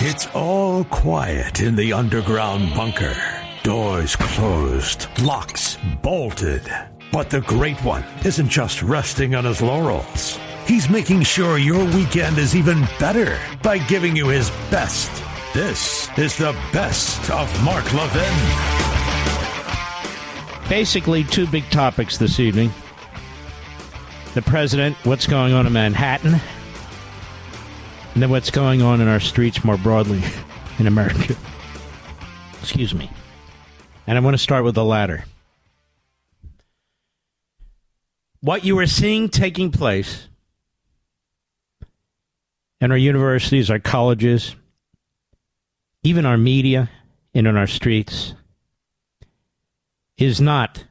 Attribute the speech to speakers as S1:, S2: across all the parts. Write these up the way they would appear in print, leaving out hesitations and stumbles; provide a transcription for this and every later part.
S1: It's all quiet in the underground bunker. Doors closed, locks bolted. But the Great One isn't just resting on his laurels. He's making sure your weekend is even better by giving you his best. This is the best of Mark Levin.
S2: Basically, two big topics this evening. The president, what's going on in Manhattan, and then what's going on in our streets more broadly in America. Excuse me. And I want to start with the latter. What you are seeing taking place in our universities, our colleges, even our media, and in our streets, is not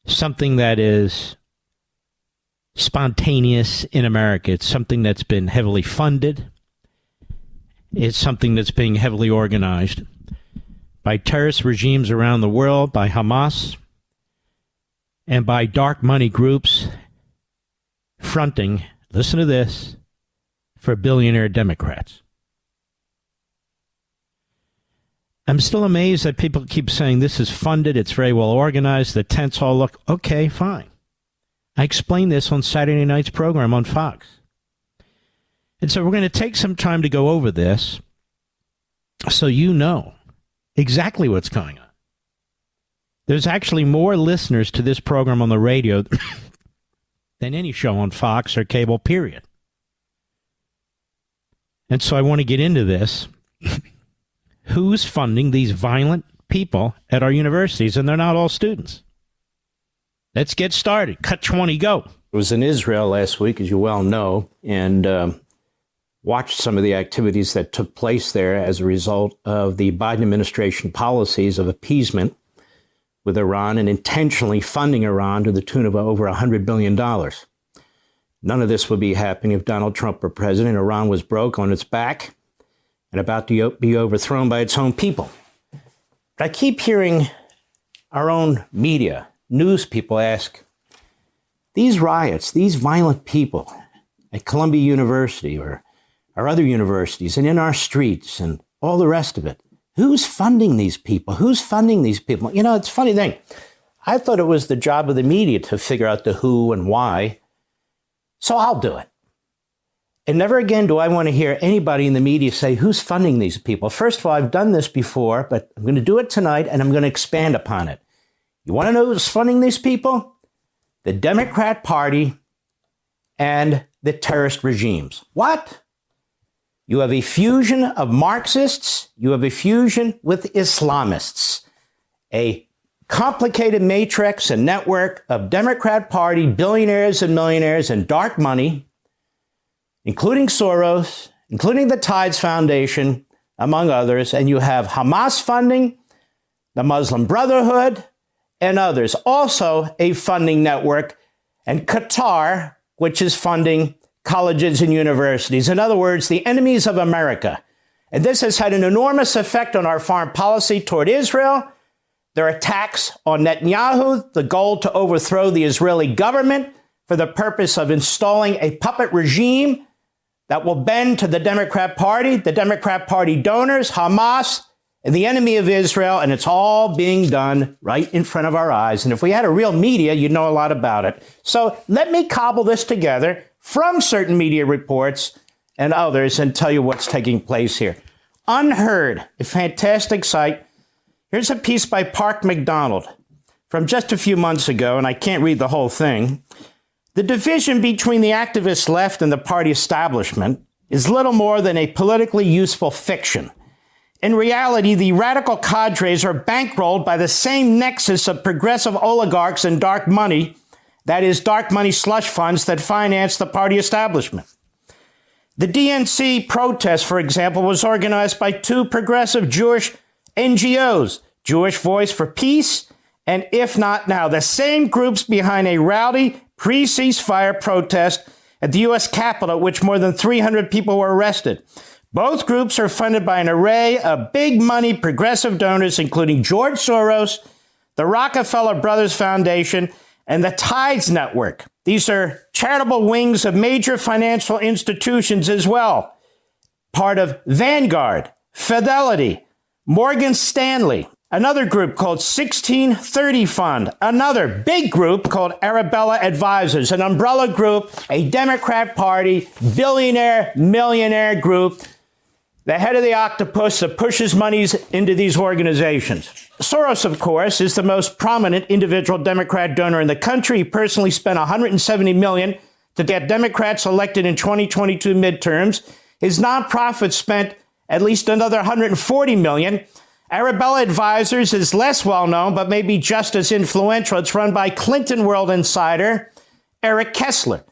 S2: something that is spontaneous in America. It's something that's been heavily funded. It's something that's being heavily organized by terrorist regimes around the world, by Hamas, and by dark money groups fronting, listen to this, for billionaire Democrats. I'm still amazed that people keep saying this is funded, it's very well organized, the tents all look, okay, fine. I explained this on Saturday night's program on Fox. And so we're going to take some time to go over this so you know exactly what's going on. There's actually more listeners to this program on the radio than any show on Fox or cable, period. And so I want to get into this. Who's funding these violent people at our universities? And they're not all students. Let's get started. Cut 20, go.
S3: I was in Israel last week, as you well know, and watched some of the activities that took place there as a result of the Biden administration policies of appeasement with Iran and intentionally funding Iran to the tune of over $100 billion. None of this would be happening if Donald Trump were president. Iran was broke on its back and about to be overthrown by its own people. But I keep hearing our own media, news people ask, these riots, these violent people at Columbia University or our other universities and in our streets and all the rest of it, who's funding these people? Who's funding these people? You know, it's a funny thing. I thought it was the job of the media to figure out the who and why, so I'll do it. And never again do I want to hear anybody in the media say, who's funding these people? First of all, I've done this before, but I'm going to do it tonight, and I'm going to expand upon it. You want to know who's funding these people? The Democrat Party and the terrorist regimes. What? You have a fusion of Marxists. You have a fusion with Islamists. A complicated matrix and network of Democrat Party billionaires and millionaires and dark money, including Soros, including the Tides Foundation, among others. And you have Hamas funding, the Muslim Brotherhood, and others. Also a funding network, and Qatar, which is funding colleges and universities. In other words, the enemies of America. And this has had an enormous effect on our foreign policy toward Israel. Their attacks on Netanyahu, the goal to overthrow the Israeli government for the purpose of installing a puppet regime that will bend to the Democrat Party donors, Hamas, and the enemy of Israel, and it's all being done right in front of our eyes. And if we had a real media, you'd know a lot about it. So let me cobble this together from certain media reports and others and tell you what's taking place here. Unheard, a fantastic site. Here's a piece by Park McDonald from just a few months ago, and I can't read the whole thing. The division between the activist left and the party establishment is little more than a politically useful fiction. In reality, the radical cadres are bankrolled by the same nexus of progressive oligarchs and dark money, that is, dark money slush funds that finance the party establishment. The DNC protest, for example, was organized by two progressive Jewish NGOs, Jewish Voice for Peace, and If Not Now, the same groups behind a rowdy pre-ceasefire protest at the U.S. Capitol, at which more than 300 people were arrested. Both groups are funded by an array of big money progressive donors, including George Soros, the Rockefeller Brothers Foundation, and the Tides Network. These are charitable wings of major financial institutions as well. part of Vanguard, Fidelity, Morgan Stanley, another group called 1630 Fund, another big group called Arabella Advisors, an umbrella group, a Democrat Party, billionaire, millionaire group, the head of the octopus that pushes monies into these organizations. Soros, of course, is the most prominent individual Democrat donor in the country. He personally spent $170 million to get Democrats elected in 2022 midterms. His nonprofit spent at least another $140 million. Arabella Advisors is less well known, but maybe just as influential. It's run by Clinton World insider Eric Kessler.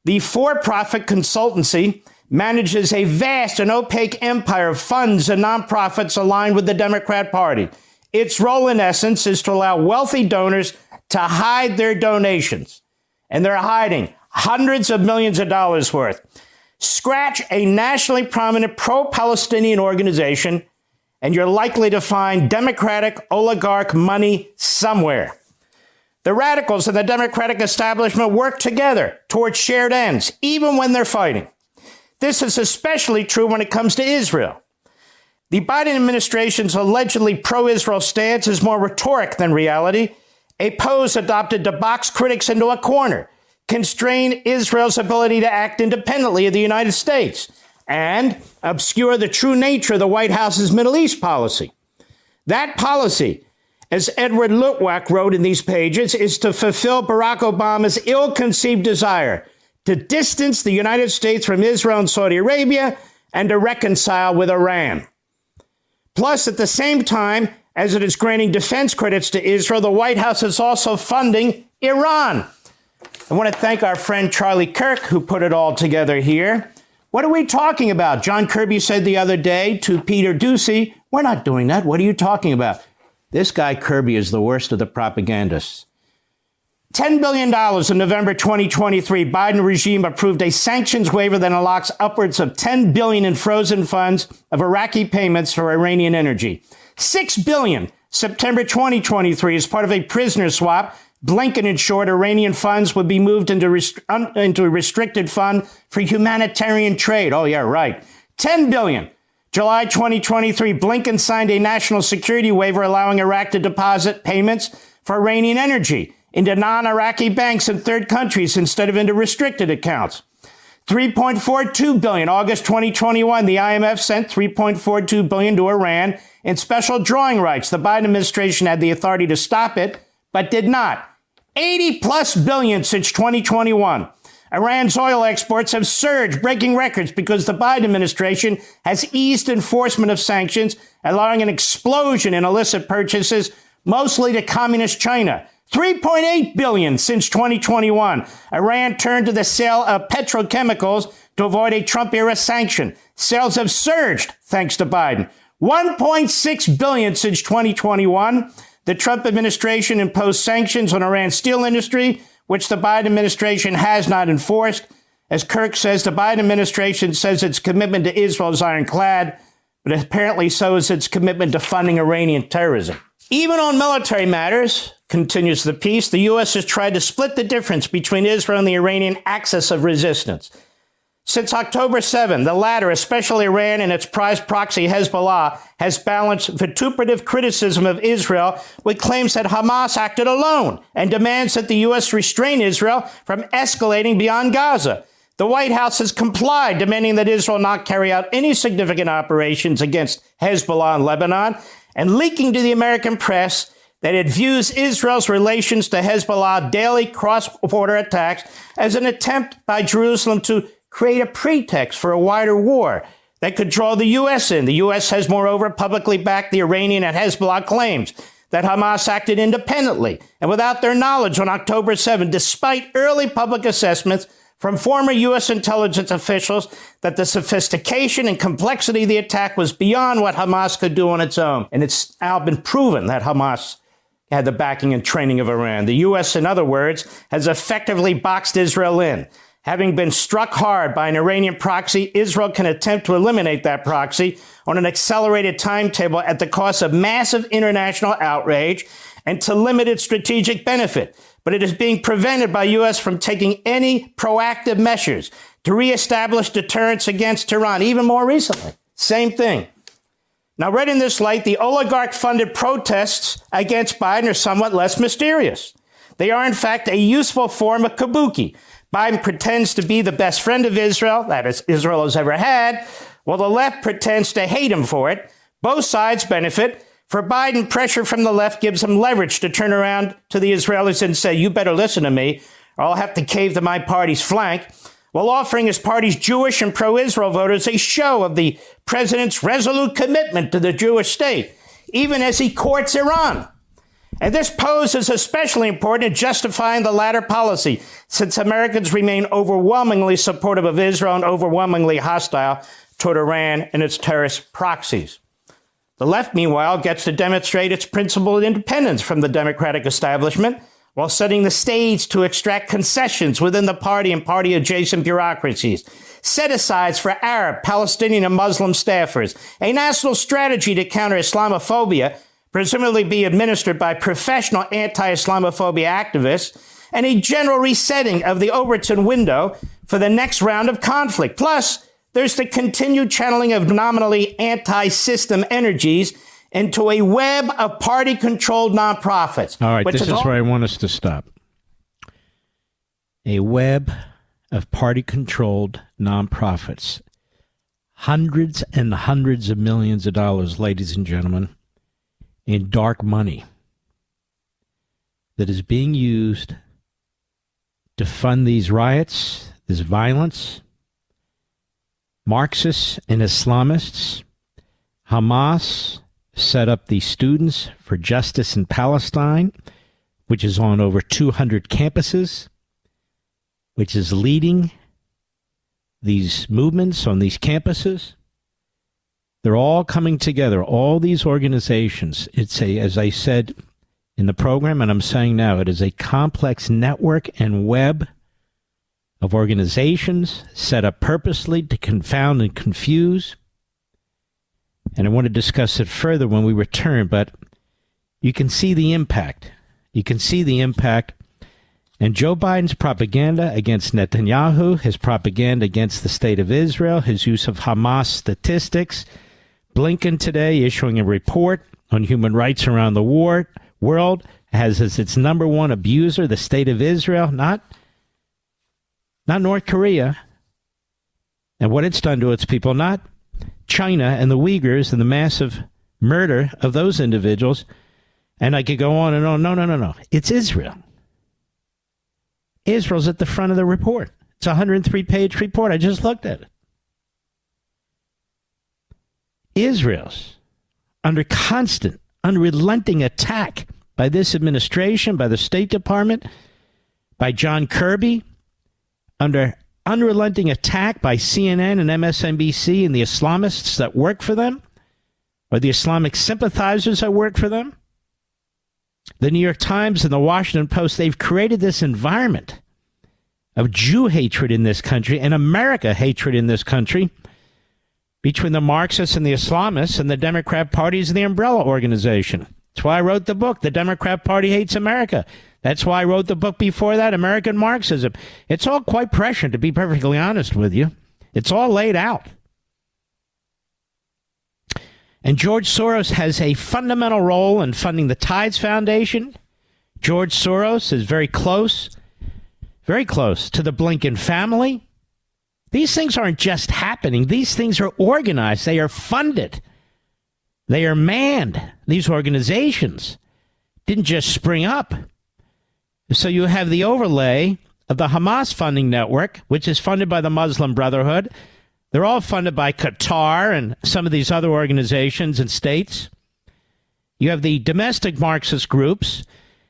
S3: The for-profit consultancy manages a vast and opaque empire of funds and nonprofits aligned with the Democrat Party. Its role, in essence, is to allow wealthy donors to hide their donations. And they're hiding hundreds of millions of dollars worth. Scratch a nationally prominent pro-Palestinian organization, and you're likely to find Democratic oligarch money somewhere. The radicals and the Democratic establishment work together towards shared ends, even when they're fighting. This is especially true when it comes to Israel. The Biden administration's allegedly pro-Israel stance is more rhetoric than reality, a pose adopted to box critics into a corner, constrain Israel's ability to act independently of the United States, and obscure the true nature of the White House's Middle East policy. That policy, as Edward Lutwak wrote in these pages, is to fulfill Barack Obama's ill-conceived desire to distance the United States from Israel and Saudi Arabia and to reconcile with Iran. Plus, at the same time, as it is granting defense credits to Israel, the White House is also funding Iran. I want to thank our friend Charlie Kirk, who put it all together here. What are we talking about? John Kirby said the other day to Peter Doocy, we're not doing that. What are you talking about? This guy Kirby is the worst of the propagandists. $10 billion in November 2023, Biden regime approved a sanctions waiver that unlocks upwards of $10 billion in frozen funds of Iraqi payments for Iranian energy. $6 billion September 2023 as part of a prisoner swap. Blinken ensured Iranian funds would be moved into a restricted fund for humanitarian trade. Oh, yeah, right. $10 billion. July 2023, Blinken signed a national security waiver allowing Iraq to deposit payments for Iranian energy into non-Iraqi banks in third countries instead of into restricted accounts. $3.42 billion. August 2021, the IMF sent $3.42 billion to Iran in special drawing rights. The Biden administration had the authority to stop it, but did not. 80 plus billion since 2021. Iran's oil exports have surged, breaking records because the Biden administration has eased enforcement of sanctions, allowing an explosion in illicit purchases, mostly to communist China. 3.8 billion since 2021. Iran turned to the sale of petrochemicals to avoid a Trump-era sanction. Sales have surged thanks to Biden. 1.6 billion since 2021. The Trump administration imposed sanctions on Iran's steel industry, which the Biden administration has not enforced. As Kirk says, the Biden administration says its commitment to Israel is ironclad, but apparently so is its commitment to funding Iranian terrorism. Even on military matters, continues the piece, the U.S. has tried to split the difference between Israel and the Iranian axis of resistance. Since October 7, the latter, especially Iran and its prized proxy Hezbollah, has balanced vituperative criticism of Israel with claims that Hamas acted alone and demands that the U.S. restrain Israel from escalating beyond Gaza. The White House has complied, demanding that Israel not carry out any significant operations against Hezbollah in Lebanon, and leaking to the American press that it views Israel's relations to Hezbollah daily cross-border attacks as an attempt by Jerusalem to create a pretext for a wider war that could draw the U.S. in. The U.S. has, moreover, publicly backed the Iranian and Hezbollah claims that Hamas acted independently and without their knowledge on October 7, despite early public assessments from former U.S. intelligence officials that the sophistication and complexity of the attack was beyond what Hamas could do on its own. And it's now been proven that Hamas had the backing and training of Iran. The U.S., in other words, has effectively boxed Israel in. Having been struck hard by an Iranian proxy, Israel can attempt to eliminate that proxy on an accelerated timetable at the cost of massive international outrage and to limited strategic benefit. But it is being prevented by U.S. from taking any proactive measures to reestablish deterrence against Iran. Even more recently, same thing. Now, read in this light, the oligarch-funded protests against Biden are somewhat less mysterious. They are, in fact, a useful form of kabuki. Biden pretends to be the best friend of Israel, that is, Israel has ever had, while the left pretends to hate him for it. Both sides benefit. For Biden, pressure from the left gives him leverage to turn around to the Israelis and say, you better listen to me, or I'll have to cave to my party's flank, while offering his party's Jewish and pro-Israel voters a show of the president's resolute commitment to the Jewish state, even as he courts Iran. And this pose is especially important in justifying the latter policy, since Americans remain overwhelmingly supportive of Israel and overwhelmingly hostile toward Iran and its terrorist proxies. The left, meanwhile, gets to demonstrate its principled independence from the Democratic establishment while setting the stage to extract concessions within the party and party-adjacent bureaucracies, set-asides for Arab, Palestinian, and Muslim staffers, a national strategy to counter Islamophobia, presumably be administered by professional anti-Islamophobia activists, and a general resetting of the Overton window for the next round of conflict. Plus, there's the continued channeling of nominally anti-system energies into a web of party-controlled nonprofits.
S2: All right, this is where I want us to stop. A web of party-controlled nonprofits. Hundreds and hundreds of millions of dollars, ladies and gentlemen, in dark money that is being used to fund these riots, this violence. Marxists and Islamists, Hamas set up the Students for Justice in Palestine, which is on over 200 campuses, which is leading these movements on these campuses. They're all coming together, all these organizations. It's a, as I said in the program, and I'm saying now, it is a complex network and web of organizations set up purposely to confound and confuse. And I want to discuss it further when we return, but you can see the impact. You can see the impact. And Joe Biden's propaganda against Netanyahu, his propaganda against the state of Israel, his use of Hamas statistics, Blinken today issuing a report on human rights around the world, has as its number one abuser the state of Israel, not North Korea, and what it's done to its people, not China and the Uyghurs and the massive murder of those individuals. And I could go on and on. No. It's Israel. Israel's at the front of the report. It's a 103-page report. I just looked at it. Israel's under constant, unrelenting attack by this administration, by the State Department, by John Kirby, under unrelenting attack by CNN and MSNBC and the Islamists that work for them, or the Islamic sympathizers that work for them. The New York Times and the Washington Post, they've created this environment of Jew hatred in this country and America hatred in this country between the Marxists and the Islamists and the Democrat parties and the umbrella organization. That's why I wrote the book, The Democrat Party Hates America. That's why I wrote the book before that, American Marxism. It's all quite prescient, to be perfectly honest with you. It's all laid out. And George Soros has a fundamental role in funding the Tides Foundation. George Soros is very close to the Blinken family. These things aren't just happening. These things are organized. They are funded. They are manned. These organizations didn't just spring up. So you have the overlay of the Hamas funding network, which is funded by the Muslim Brotherhood. They're all funded by Qatar and some of these other organizations and states. You have the domestic Marxist groups.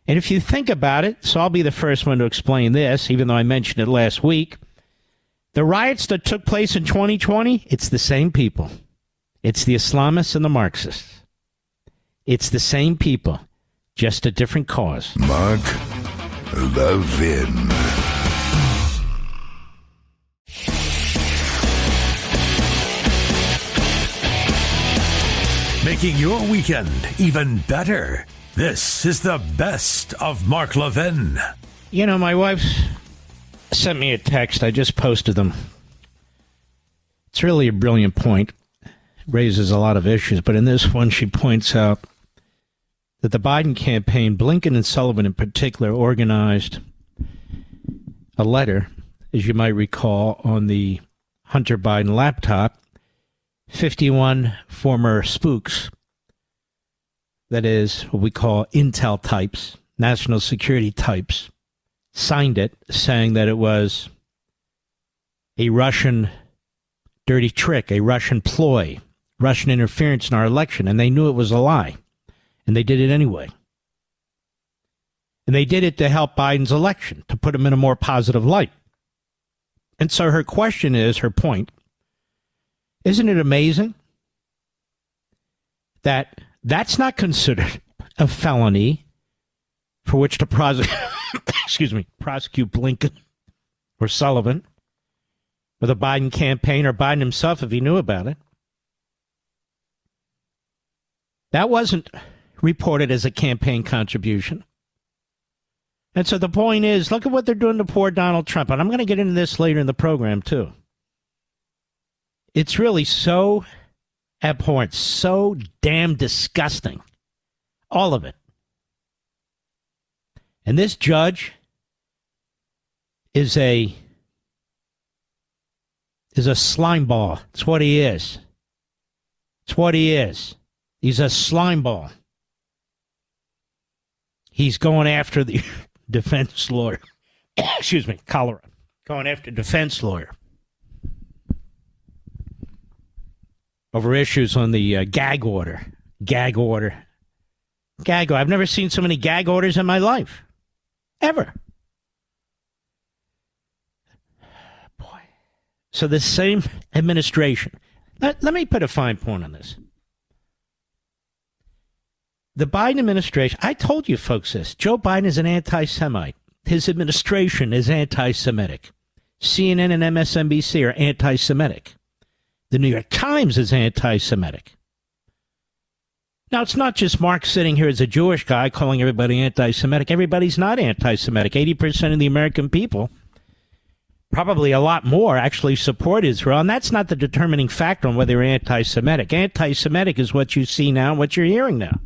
S2: And if you think about it, so I'll be the first one to explain this, even though I mentioned it last week. The riots that took place in 2020, it's the same people. It's the Islamists and the Marxists. It's the same people, just a different cause.
S1: Mark Levin. Making your weekend even better. This is the best of Mark Levin.
S2: You know, my wife sent me a text. I just posted them It's really a brilliant point. It raises a lot of issues, but in this one, she points out that the Biden campaign, Blinken and Sullivan in particular, organized a letter, as you might recall, on the Hunter Biden laptop. 51 former spooks, that is what we call intel types, national security types, signed it, saying that it was a Russian dirty trick, a Russian ploy, Russian interference in our election, and they knew it was a lie, and they did it anyway. And they did it to help Biden's election, to put him in a more positive light. And so her question is, her point, isn't it amazing that that's not considered a felony for which to prosecute Blinken or Sullivan or the Biden campaign or Biden himself if he knew about it? That wasn't reported as a campaign contribution. And so the point is, look at what they're doing to poor Donald Trump. And I'm going to get into this later in the program, too. It's really so abhorrent, so damn disgusting. All of it. And this judge is a slime ball. It's what he is. It's what he is. He's a slime ball. He's going after the defense lawyer. Cholera. Going after defense lawyer. Over issues on the gag order. Gag order. I've never seen so many gag orders in my life. Ever. Boy. So the same administration. Let me put a fine point on this. The Biden administration, I told you folks this, Joe Biden is an anti-Semite. His administration is anti-Semitic. CNN and MSNBC are anti-Semitic. The New York Times is anti-Semitic. Now, it's not just Mark sitting here as a Jewish guy calling everybody anti-Semitic. Everybody's not anti-Semitic. 80% of the American people, probably a lot more, actually support Israel. And that's not the determining factor on whether you're anti-Semitic. Anti-Semitic is what you see now and what you're hearing now.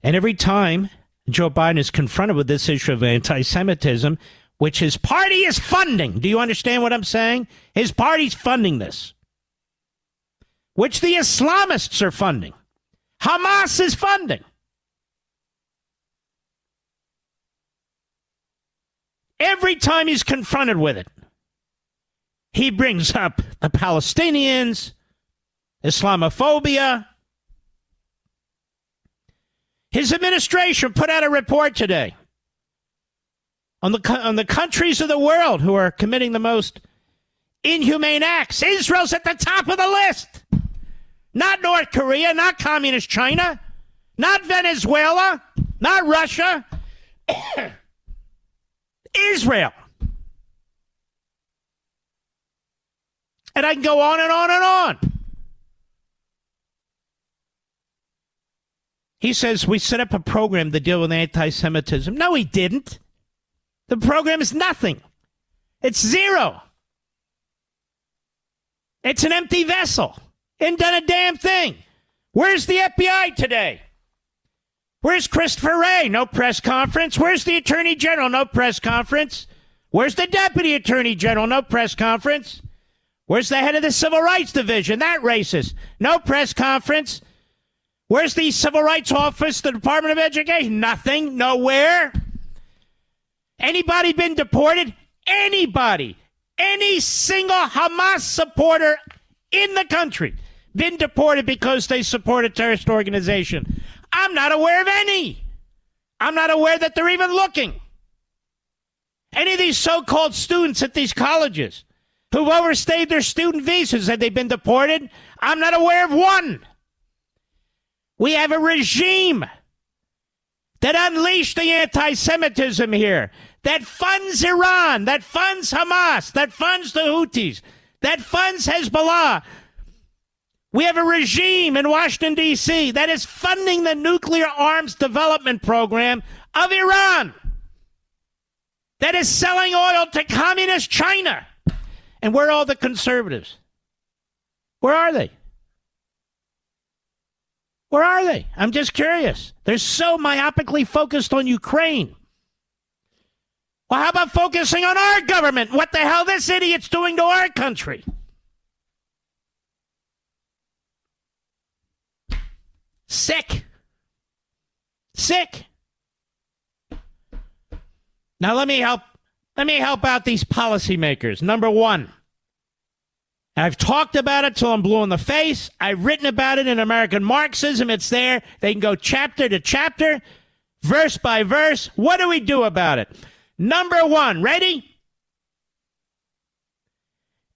S2: And every time Joe Biden is confronted with this issue of anti-Semitism, which his party is funding. Do you understand what I'm saying? His party's funding this. Which the Islamists are funding. Hamas is funding. Every time he's confronted with it, he brings up the Palestinians, Islamophobia. His administration put out a report today on the countries of the world who are committing the most inhumane acts. Israel's at the top of the list. Not North Korea, not communist China, not Venezuela, not Russia. Israel. And I can go on and on and on. He says we set up a program to deal with anti-Semitism. No, he didn't. The program is nothing. It's zero. It's an empty vessel. Ain't done a damn thing. Where's the FBI today? Where's Christopher Wray? No press conference. Where's the Attorney General? No press conference. Where's the Deputy Attorney General? No press conference. Where's the head of the Civil Rights Division? That racist. No press conference. Where's the Civil Rights Office, the Department of Education? Nothing. Nowhere. Anybody been deported? Anybody. Any single Hamas supporter in the country been deported because they support a terrorist organization? I'm not aware of any. I'm not aware that they're even looking. Any of these so-called students at these colleges who've overstayed their student visas, have they been deported? I'm not aware of one. We have a regime that unleashed the anti-Semitism here, that funds Iran, that funds Hamas, that funds the Houthis, that funds Hezbollah. We have a regime in Washington, D.C. that is funding the nuclear arms development program of Iran, that is selling oil to communist China And where are all the conservatives? Where are they? Where are they? I'm just curious. They're so myopically focused on Ukraine. Well, how about focusing on our government? What the hell this idiot's doing to our country? Sick. Sick. Now let me help out these policymakers. Number one, I've talked about it till I'm blue in the face. I've written about it in American Marxism. It's there. They can go chapter to chapter, verse by verse. What do we do about it? Number one, ready?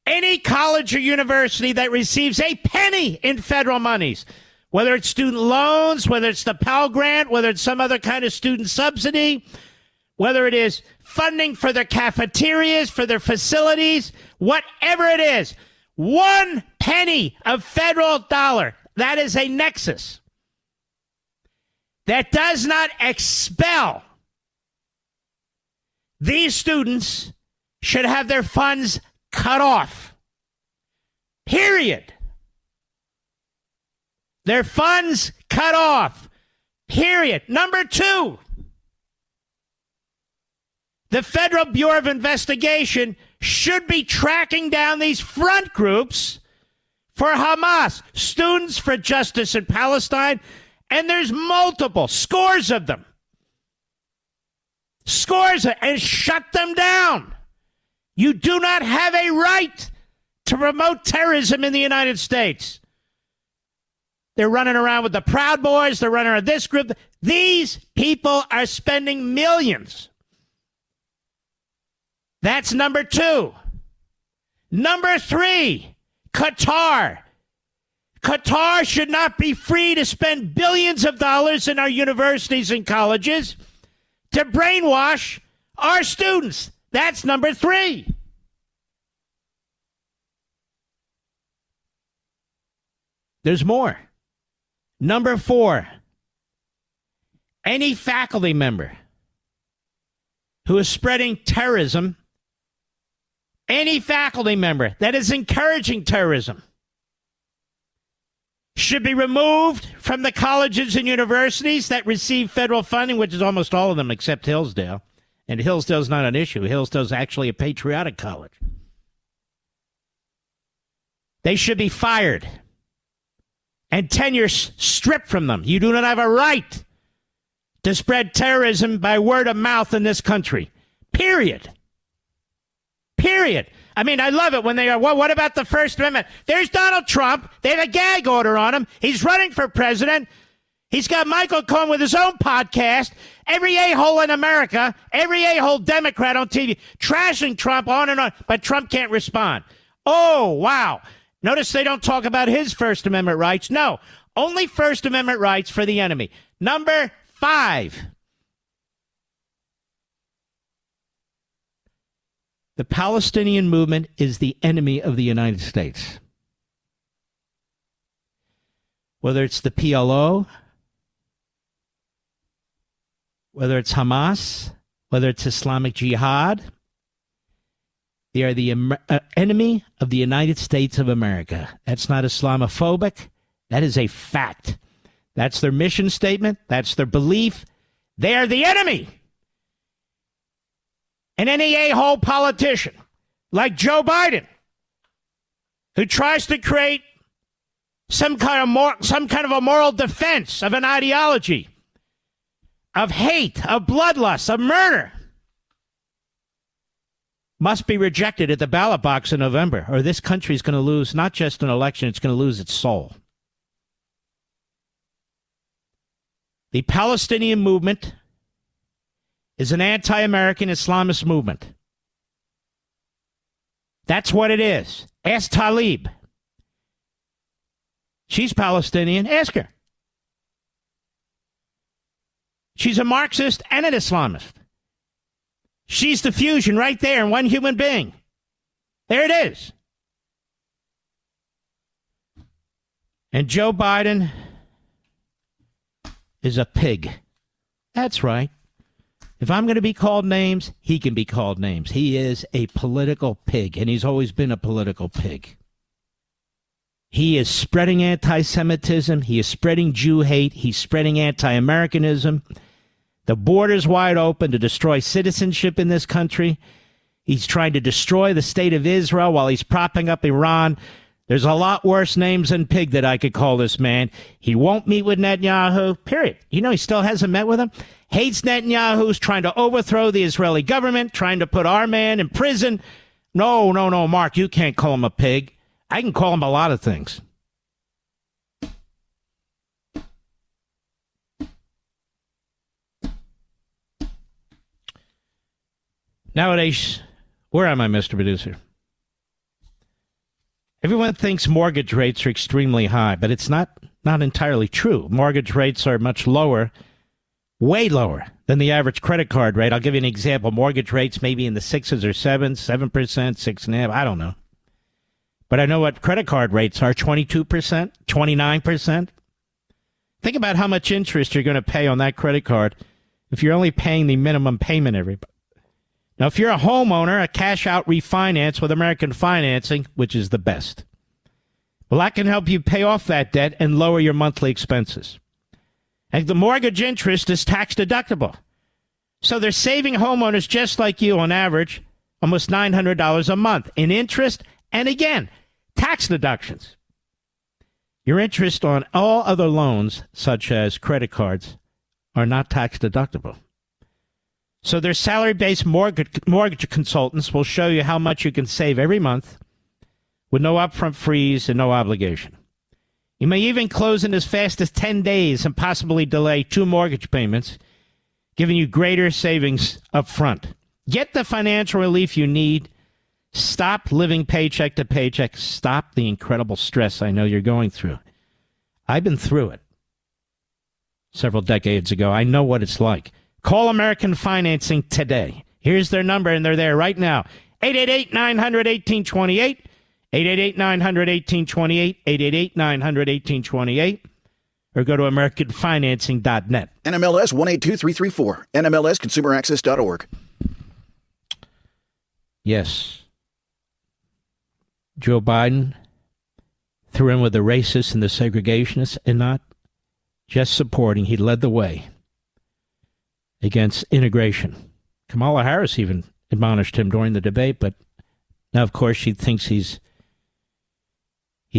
S2: Any college or university that receives a penny in federal monies, whether it's student loans, whether it's the Pell Grant, whether it's some other kind of student subsidy, whether it is funding for their cafeterias, for their facilities, whatever it is, 1 penny of federal dollar, that is a nexus that does not expel these students should have their funds cut off. Period. Their funds cut off. Period. Number two, the Federal Bureau of Investigation should be tracking down these front groups for Hamas, Students for Justice in Palestine, and there's multiple, scores of them. And shut them down. You do not have a right to promote terrorism in the United States. They're running around with the Proud Boys. They're running around this group. These people are spending millions. That's number two. Number three, Qatar. Qatar should not be free to spend billions of dollars in our universities and colleges to brainwash our students. That's number three. There's more. Number four, any faculty member who is spreading terrorism, any faculty member that is encouraging terrorism, should be removed from the colleges and universities that receive federal funding, which is almost all of them except Hillsdale. And Hillsdale's not an issue. Hillsdale's actually a patriotic college. They should be fired and tenure stripped from them. You do not have a right to spread terrorism by word of mouth in this country. Period. Period. I mean, I love it when they are, well, what about the First Amendment? There's Donald Trump. They have a gag order on him. He's running for president. He's got Michael Cohen with his own podcast. Every a-hole in America, every a-hole Democrat on TV, trashing Trump on and on, but Trump can't respond. Oh, wow. Notice they don't talk about his First Amendment rights. No, only First Amendment rights for the enemy. Number five. The Palestinian movement is the enemy of the United States. Whether it's the PLO, whether it's Hamas, whether it's Islamic Jihad, they are the enemy of the United States of America. That's not Islamophobic. That is a fact. That's their mission statement. That's their belief. They are the enemy. And any a-hole politician like Joe Biden, who tries to create some kind of a moral defense of an ideology of hate, of bloodlust, of murder, must be rejected at the ballot box in November, or this country is going to lose not just an election, it's going to lose its soul. The Palestinian movement is an anti-American Islamist movement. That's what it is. Ask Tlaib. She's Palestinian. Ask her. She's a Marxist and an Islamist. She's the fusion right there in one human being. There it is. And Joe Biden is a pig. That's right. If I'm going to be called names, he can be called names. He is a political pig, and he's always been a political pig. He is spreading anti-Semitism. He is spreading Jew hate. He's spreading anti-Americanism. The border's wide open to destroy citizenship in this country. He's trying to destroy the state of Israel while he's propping up Iran. There's a lot worse names than pig that I could call this man. He won't meet with Netanyahu, period. You know, he still hasn't met with him. Hates Netanyahu's trying to overthrow the Israeli government, trying to put our man in prison. No, Mark, you can't call him a pig. I can call him a lot of things. Nowadays, where am I, Mr. Producer? Everyone thinks mortgage rates are extremely high, but it's not entirely true. Mortgage rates are much lower, way lower than the average credit card rate. I'll give you an example. Mortgage rates maybe in the 6s or 7%, 6.5%, I don't know. But I know what credit card rates are, 22%, 29%. Think about how much interest you're going to pay on that credit card if you're only paying the minimum payment every month. Now, if you're a homeowner, a cash-out refinance with American Financing, which is the best, well, that can help you pay off that debt and lower your monthly expenses. And the mortgage interest is tax-deductible. So they're saving homeowners just like you, on average, almost $900 a month in interest and, again, tax deductions. Your interest on all other loans, such as credit cards, are not tax-deductible. So their salary-based mortgage consultants will show you how much you can save every month with no upfront fees and no obligation. You may even close in as fast as 10 days and possibly delay 2 mortgage payments, giving you greater savings up front. Get the financial relief you need. Stop living paycheck to paycheck. Stop the incredible stress I know you're going through. I've been through it several decades ago. I know what it's like. Call American Financing today. Here's their number, and they're there right now. 888-900-1828. 888-900-1828. 888-900-1828. Or go to AmericanFinancing.net.
S4: NMLS 182334. NMLSConsumerAccess.org.
S2: Yes. Joe Biden threw in with the racists and the segregationists and not just supporting. He led the way against integration. Kamala Harris even admonished him during the debate, but now, of course, she thinks he's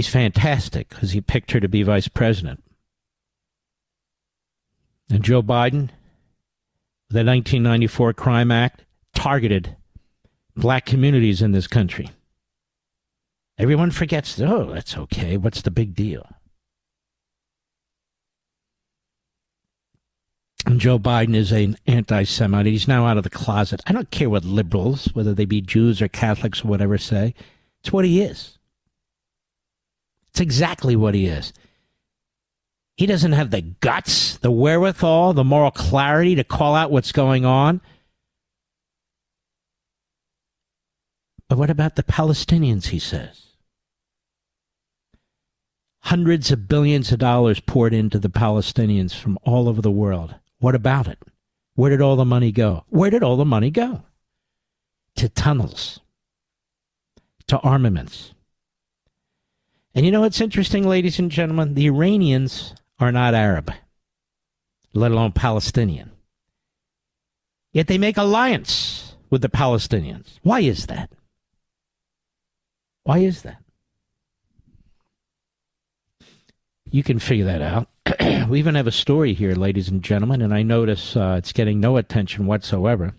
S2: fantastic because he picked her to be vice president. And Joe Biden, the 1994 Crime Act, targeted black communities in this country. Everyone forgets, oh, that's okay. What's the big deal? And Joe Biden is an anti-Semite. He's now out of the closet. I don't care what liberals, whether they be Jews or Catholics or whatever, say. It's what he is. It's exactly what he is. He doesn't have the guts, the wherewithal, the moral clarity to call out what's going on. But what about the Palestinians, he says? Hundreds of billions of dollars poured into the Palestinians from all over the world. What about it? Where did all the money go? Where did all the money go? To tunnels. To armaments. And you know what's interesting, ladies and gentlemen? The Iranians are not Arab, let alone Palestinian. Yet they make alliance with the Palestinians. Why is that? Why is that? You can figure that out. We even have a story here, ladies and gentlemen, and I notice it's getting no attention whatsoever.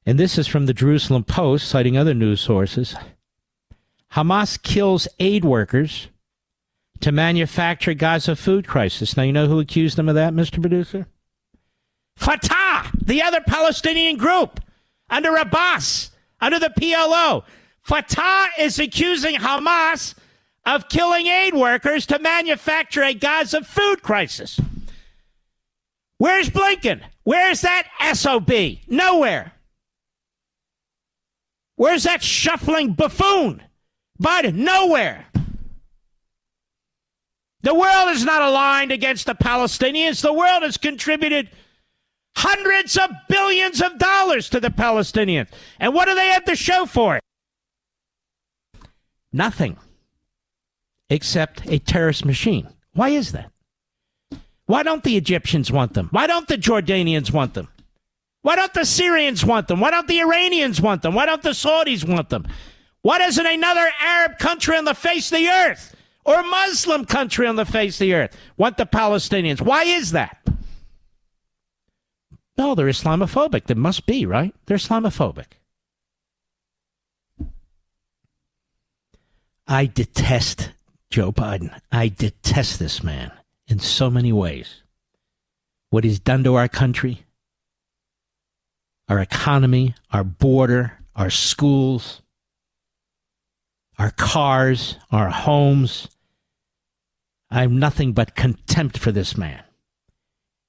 S2: And this is from the Jerusalem Post, citing other news sources. Hamas kills aid workers to manufacture Gaza food crisis. Now, you know who accused them of that, Mr. Producer? Fatah, the other Palestinian group, under Abbas, under the PLO. Fatah is accusing Hamas of killing aid workers to manufacture a Gaza food crisis. Where's Blinken? Where's that SOB? Nowhere. Where's that shuffling buffoon? Biden? Nowhere. The world is not aligned against the Palestinians. The world has contributed Hundreds of billions of dollars to the Palestinians. And what do they have to show for it? Nothing. Except a terrorist machine. Why is that? Why don't the Egyptians want them? Why don't the Jordanians want them? Why don't the Syrians want them? Why don't the Iranians want them? Why don't the Saudis want them? Why doesn't another Arab country on the face of the earth or Muslim country on the face of the earth want the Palestinians? Why is that? No, they're Islamophobic. They must be, right? They're Islamophobic. I detest Joe Biden. I detest this man in so many ways. What he's done to our country, our economy, our border, our schools, our cars, our homes. I have nothing but contempt for this man.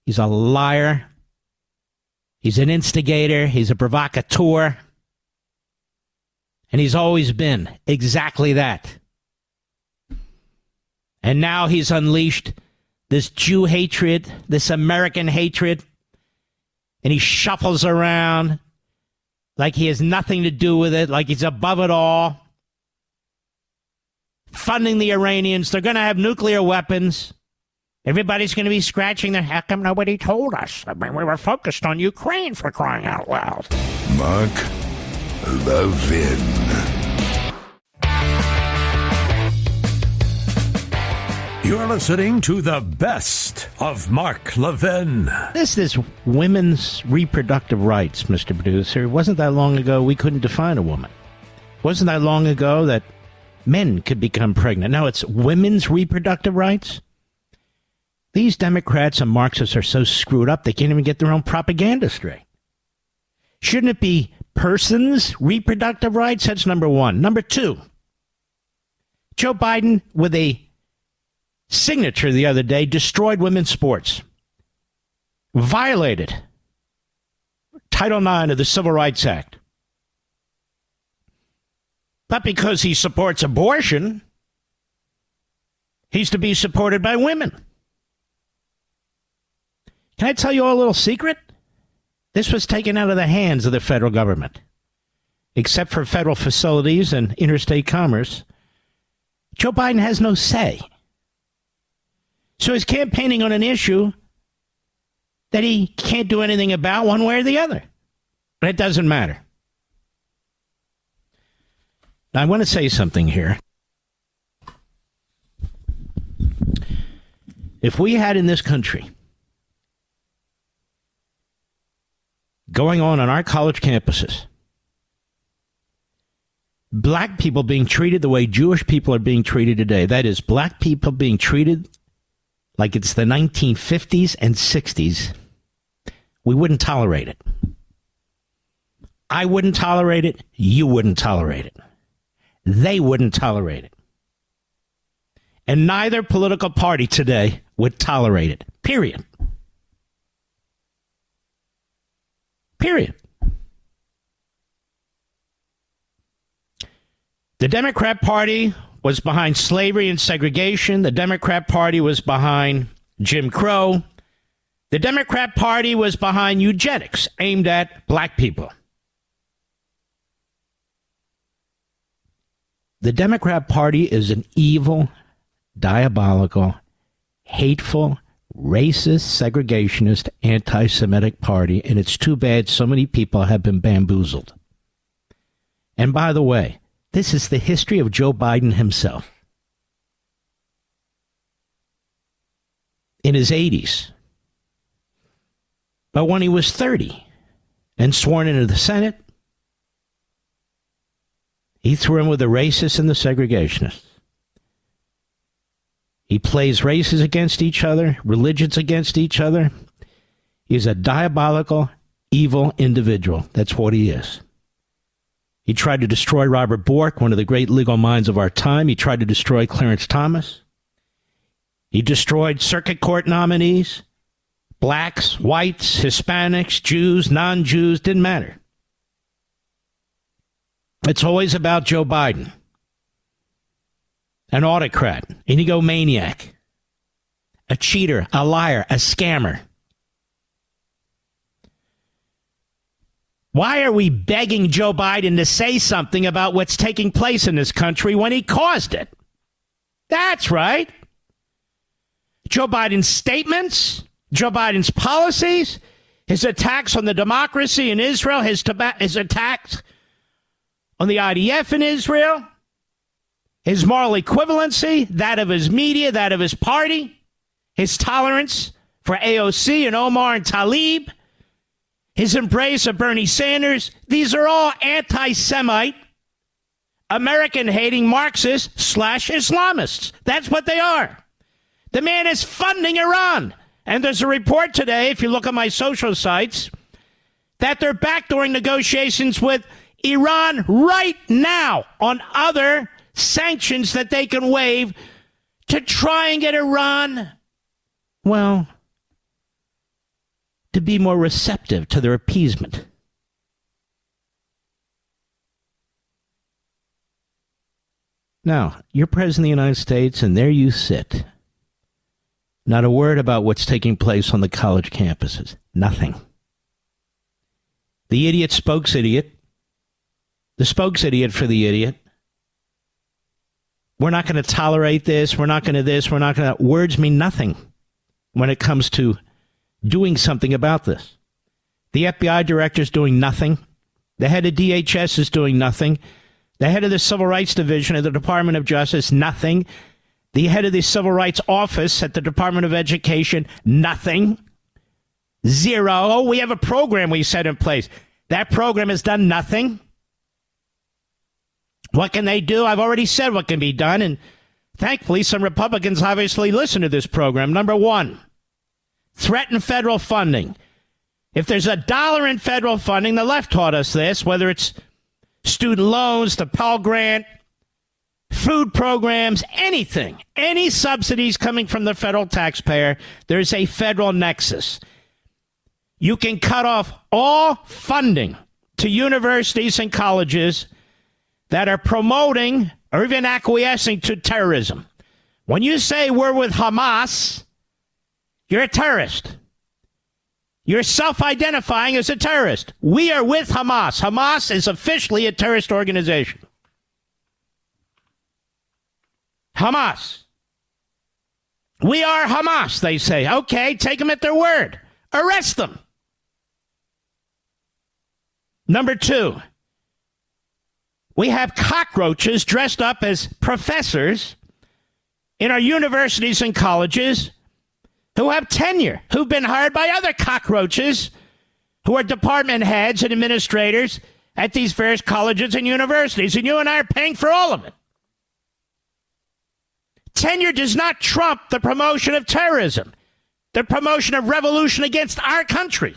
S2: He's a liar. He's an instigator. He's a provocateur. And he's always been exactly that. And now he's unleashed this Jew hatred, this American hatred. And he shuffles around like he has nothing to do with it, like he's above it all. Funding the Iranians. They're going to have nuclear weapons. Everybody's going to be scratching their head. How come nobody told us? I mean, we were focused on Ukraine, for crying out loud.
S1: Mark Levin. You're listening to the best of Mark Levin.
S2: This is women's reproductive rights, Mr. Producer. It wasn't that long ago we couldn't define a woman. It wasn't that long ago that men could become pregnant. Now it's women's reproductive rights. These Democrats and Marxists are so screwed up they can't even get their own propaganda straight. Shouldn't it be persons' reproductive rights? That's number one. Number two, Joe Biden, with a signature the other day, destroyed women's sports. Violated Title IX of the Civil Rights Act. Not because he supports abortion. He's to be supported by women. Can I tell you all a little secret? This was taken out of the hands of the federal government. Except for federal facilities and interstate commerce, Joe Biden has no say. So he's campaigning on an issue that he can't do anything about one way or the other. But it doesn't matter. Now, I want to say something here. If we had in this country going on our college campuses, black people being treated the way Jewish people are being treated today, that is, black people being treated like it's the 1950s and 60s, we wouldn't tolerate it. I wouldn't tolerate it. You wouldn't tolerate it. They wouldn't tolerate it. And neither political party today would tolerate it. Period. Period. The Democrat Party was behind slavery and segregation. The Democrat Party was behind Jim Crow. The Democrat Party was behind eugenics aimed at black people. The Democrat Party is an evil, diabolical, hateful, racist, segregationist, anti-Semitic party, and it's too bad so many people have been bamboozled. And by the way, this is the history of Joe Biden himself. In his 80s. But when he was 30 and sworn into the Senate, he threw in with the racists and the segregationists. He plays races against each other, religions against each other. He's a diabolical, evil individual. That's what he is. He tried to destroy Robert Bork, one of the great legal minds of our time. He tried to destroy Clarence Thomas. He destroyed circuit court nominees, blacks, whites, Hispanics, Jews, non-Jews, didn't matter. It's always about Joe Biden. An autocrat, an egomaniac, a cheater, a liar, a scammer. Why are we begging Joe Biden to say something about what's taking place in this country when he caused it? That's right. Joe Biden's statements, Joe Biden's policies, his attacks on the democracy in Israel, his attacks on the IDF in Israel, his moral equivalency, that of his media, that of his party, his tolerance for AOC and Omar and Tlaib, his embrace of Bernie Sanders. These are all anti-Semite, American-hating Marxists/Islamists. That's what they are. The man is funding Iran. And there's a report today, if you look at my social sites, that they're backdooring negotiations with Iran right now on other sanctions that they can waive to try and get Iran, well, to be more receptive to their appeasement. Now, you're president of the United States, and there you sit. Not a word about what's taking place on the college campuses. Nothing. The idiot spokes idiot. The spokes idiot for the idiot. We're not going to tolerate this. We're not going to this. We're not going to. Words mean nothing when it comes to doing something about this. The FBI director is doing nothing. The head of DHS is doing nothing. The head of the Civil Rights Division of the Department of Justice, nothing. The head of the Civil Rights Office at the Department of Education, nothing. Zero. We have a program we set in place. That program has done nothing. What can they do? I've already said what can be done, and thankfully some Republicans obviously listen to this program. Number one, threaten federal funding. If there's $1 in federal funding, the left taught us this, whether it's student loans, the Pell Grant, food programs, anything, any subsidies coming from the federal taxpayer, there's a federal nexus. You can cut off all funding to universities and colleges that are promoting or even acquiescing to terrorism. When you say we're with Hamas, you're a terrorist. You're self-identifying as a terrorist. We are with Hamas. Hamas is officially a terrorist organization. Hamas. We are Hamas, they say. Okay, take them at their word. Arrest them. Number two, we have cockroaches dressed up as professors in our universities and colleges who have tenure, who've been hired by other cockroaches who are department heads and administrators at these various colleges and universities. And you and I are paying for all of it. Tenure does not trump the promotion of terrorism, the promotion of revolution against our country,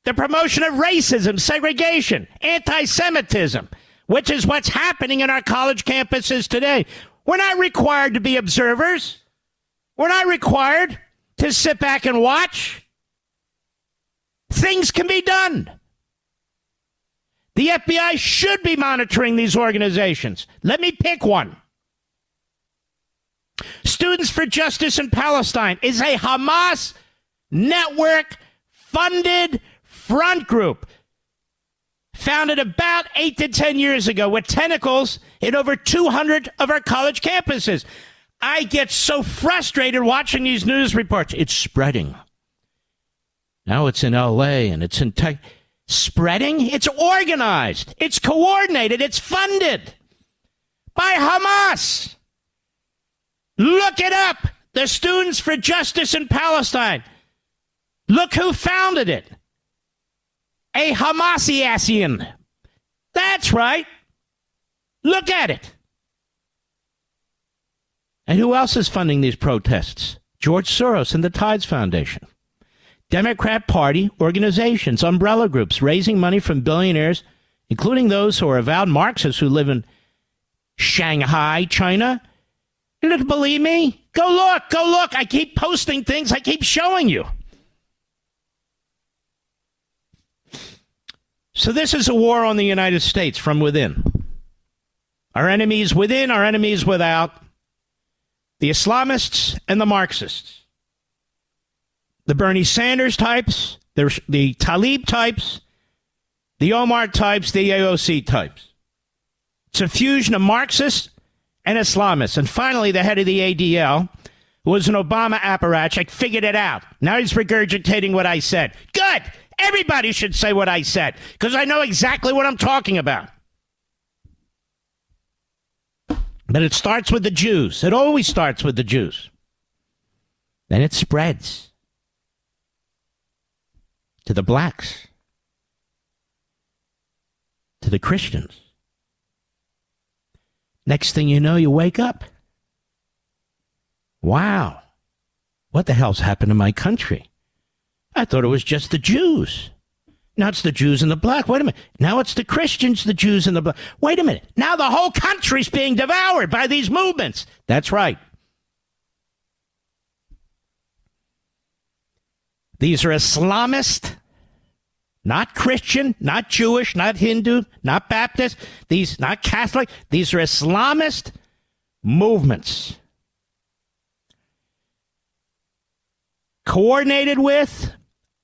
S2: the promotion of racism, segregation, antisemitism, which is what's happening in our college campuses today. We're not required to be observers. We're not required to sit back and watch. Things can be done. The FBI should be monitoring these organizations. Let me pick one. Students for Justice in Palestine is a Hamas network-funded front group founded about 8 to 10 years ago with tentacles in over 200 of our college campuses. I get so frustrated watching these news reports. It's spreading. Now it's in L.A. and it's in spreading? It's organized. It's coordinated. It's funded by Hamas. Look it up. The Students for Justice in Palestine. Look who founded it. A Hamasian. That's right. Look at it. And who else is funding these protests? George Soros and the Tides Foundation. Democrat Party organizations, umbrella groups, raising money from billionaires, including those who are avowed Marxists who live in Shanghai, China. You don't believe me? Go look. I keep posting things. I keep showing you. So this is a war on the United States from within. Our enemies within, our enemies without. The Islamists and the Marxists. The Bernie Sanders types, the Tlaib types, the Omar types, the AOC types. It's a fusion of Marxists and Islamists. And finally, the head of the ADL, who was an Obama apparatchik, figured it out. Now he's regurgitating what I said. Good. Everybody should say what I said, because I know exactly what I'm talking about. But it starts with the Jews. It always starts with the Jews. Then it spreads to the blacks, to the Christians. Next thing you know, you wake up. Wow, what the hell's happened to my country? I thought it was just the Jews. Now it's the Jews and the black. Wait a minute. Now it's the Christians, the Jews, and the black. Wait a minute. Now the whole country's being devoured by these movements. That's right. These are Islamist, not Christian, not Jewish, not Hindu, not Baptist. These not Catholic. These are Islamist movements. Coordinated with,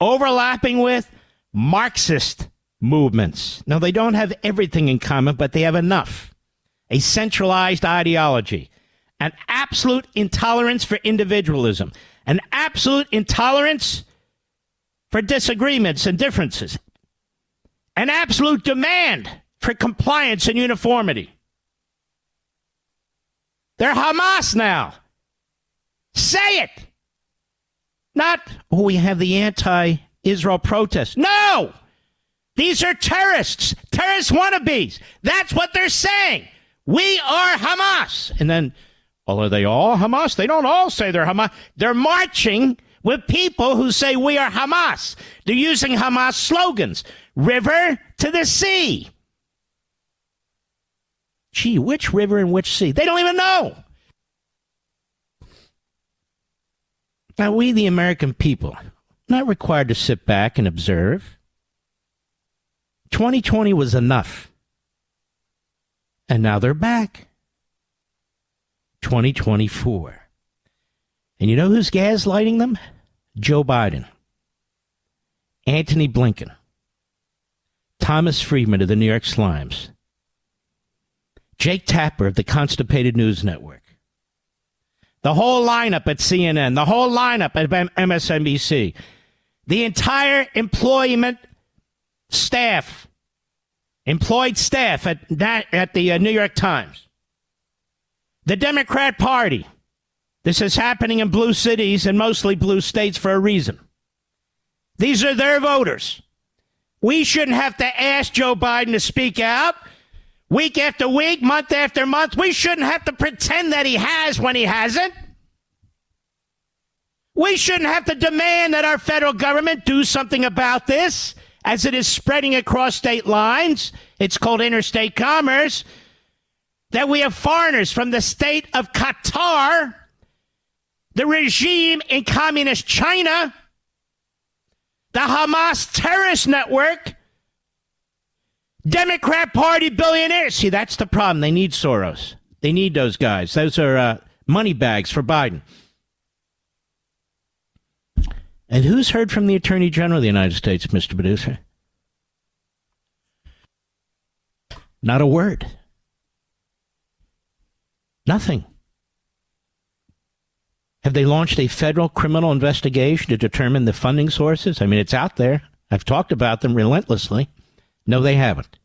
S2: overlapping with Marxist movements. Now, they don't have everything in common, but they have enough. A centralized ideology, an absolute intolerance for individualism, an absolute intolerance for disagreements and differences, an absolute demand for compliance and uniformity. They're Hamas now. Say it. Not, oh, we have the anti-Israel protests. No! These are terrorists. Terrorist wannabes. That's what they're saying. We are Hamas. And then, well, are they all Hamas? They don't all say they're Hamas. They're marching with people who say we are Hamas. They're using Hamas slogans. River to the sea. Gee, which river and which sea? They don't even know. Now, we, the American people, not required to sit back and observe. 2020 was enough. And now they're back. 2024. And you know who's gaslighting them? Joe Biden, Antony Blinken, Thomas Friedman of the New York Slimes, Jake Tapper of the Constipated News Network, the whole lineup at CNN, the whole lineup at MSNBC, the entire employed staff at the New York Times, the Democrat Party. This is happening in blue cities and mostly blue states for a reason. These are their voters. We shouldn't have to ask Joe Biden to speak out week after week, month after month. We shouldn't have to pretend that he has when he hasn't. We shouldn't have to demand that our federal government do something about this as it is spreading across state lines. It's called interstate commerce. That we have foreigners from the state of Qatar, the regime in communist China, the Hamas terrorist network, Democrat Party billionaires. See, that's the problem. They need Soros. They need those guys. Those are money bags for Biden. And who's heard from the Attorney General of the United States, Mr. Producer? Not a word. Nothing. Have they launched a federal criminal investigation to determine the funding sources? I mean, it's out there. I've talked about them relentlessly. No, they haven't.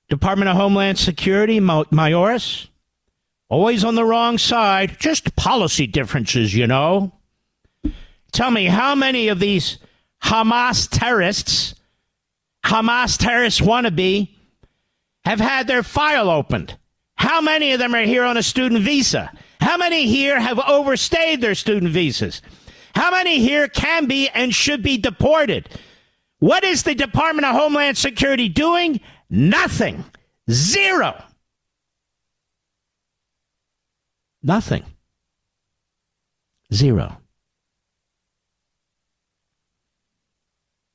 S2: Department of Homeland Security, Mayoris, always on the wrong side. Just policy differences, you know. Tell me, how many of these Hamas terrorist wannabe, have had their file opened? How many of them are here on a student visa? How many here have overstayed their student visas? How many here can be and should be deported? What is the Department of Homeland Security doing? Nothing. Zero. Nothing. Zero.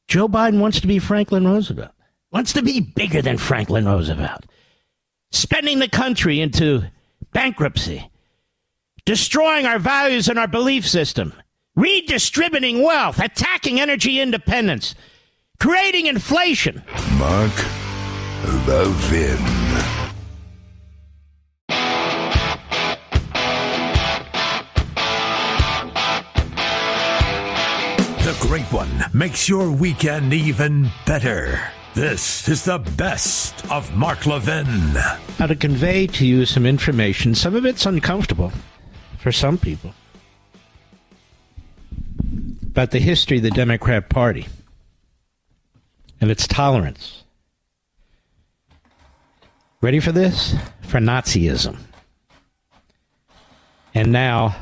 S2: Joe Biden wants to be Franklin Roosevelt. Wants to be bigger than Franklin Roosevelt. Spending the country into bankruptcy. Destroying our values and our belief system. Redistributing wealth. Attacking energy independence. creating inflation.
S5: Mark Levin.
S1: The Great One makes your weekend even better. This is the best of Mark Levin.
S2: Now, to convey to you some information, some of it's uncomfortable for some people, about the history of the Democrat Party and its tolerance. Ready for this? For Nazism. And now,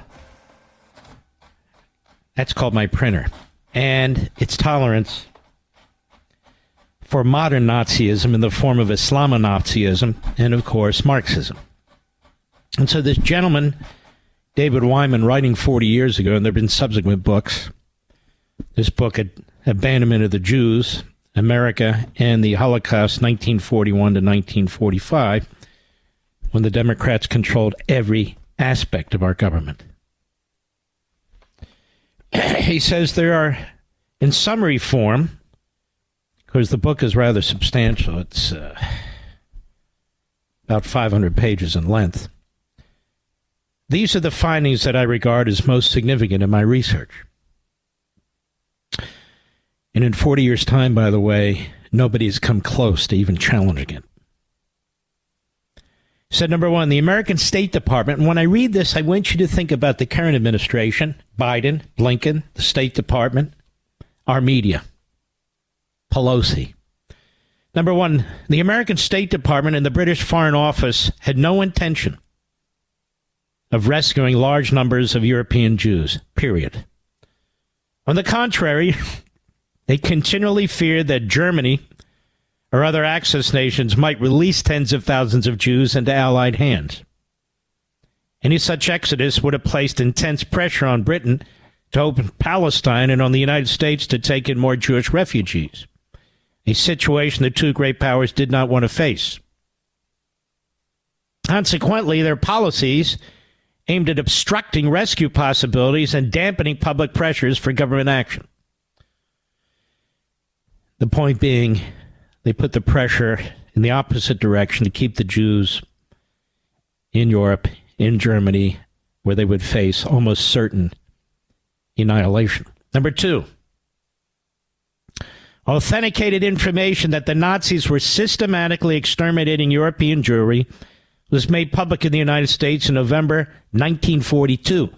S2: that's called my printer. And its tolerance for modern Nazism in the form of Islamo-Nazism and, of course, Marxism. And so this gentleman, David Wyman, writing 40 years ago, and there have been subsequent books, this book, Abandonment of the Jews, America and the Holocaust, 1941 to 1945, when the Democrats controlled every aspect of our government. He says there are, in summary form, because the book is rather substantial, it's about 500 pages in length. These are the findings that I regard as most significant in my research. And in 40 years' time, by the way, nobody has come close to even challenging it. Said, number one, the American State Department, and when I read this, I want you to think about the current administration, Biden, Blinken, the State Department, our media, Pelosi. Number one, the American State Department and the British Foreign Office had no intention of rescuing large numbers of European Jews, period. On the contrary, they continually feared that Germany or other Axis nations might release tens of thousands of Jews into Allied hands. Any such exodus would have placed intense pressure on Britain to open Palestine and on the United States to take in more Jewish refugees, a situation the two great powers did not want to face. Consequently, their policies aimed at obstructing rescue possibilities and dampening public pressures for government action. The point being, they put the pressure in the opposite direction to keep the Jews in Europe, in Germany, where they would face almost certain annihilation. Number two, authenticated information that the Nazis were systematically exterminating European Jewry was made public in the United States in November 1942.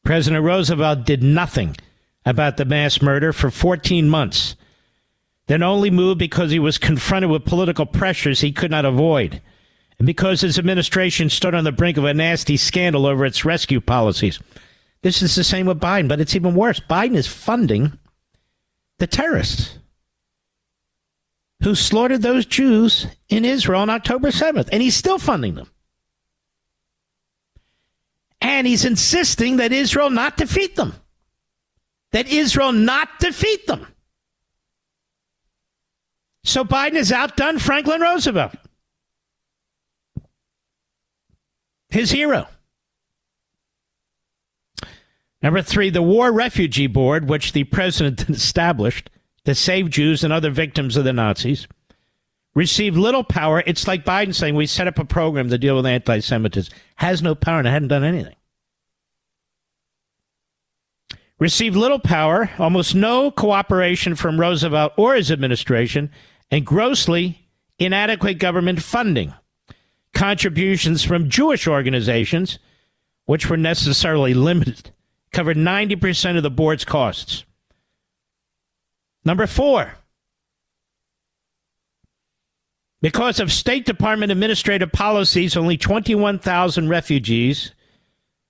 S2: President Roosevelt did nothing about the mass murder for 14 months. Then only moved because he was confronted with political pressures he could not avoid, and because his administration stood on the brink of a nasty scandal over its rescue policies. This is the same with Biden, but it's even worse. Biden is funding the terrorists who slaughtered those Jews in Israel on October 7th, and he's still funding them. And he's insisting that Israel not defeat them. That Israel not defeat them. So Biden has outdone Franklin Roosevelt, his hero. Number three, the War Refugee Board, which the president established to save Jews and other victims of the Nazis, received little power. It's like Biden saying, we set up a program to deal with anti-Semitism. Has no power and hadn't done anything. Received little power, almost no cooperation from Roosevelt or his administration, and grossly inadequate government funding. Contributions from Jewish organizations, which were necessarily limited, covered 90% of the board's costs. Number four, because of State Department administrative policies, only 21,000 refugees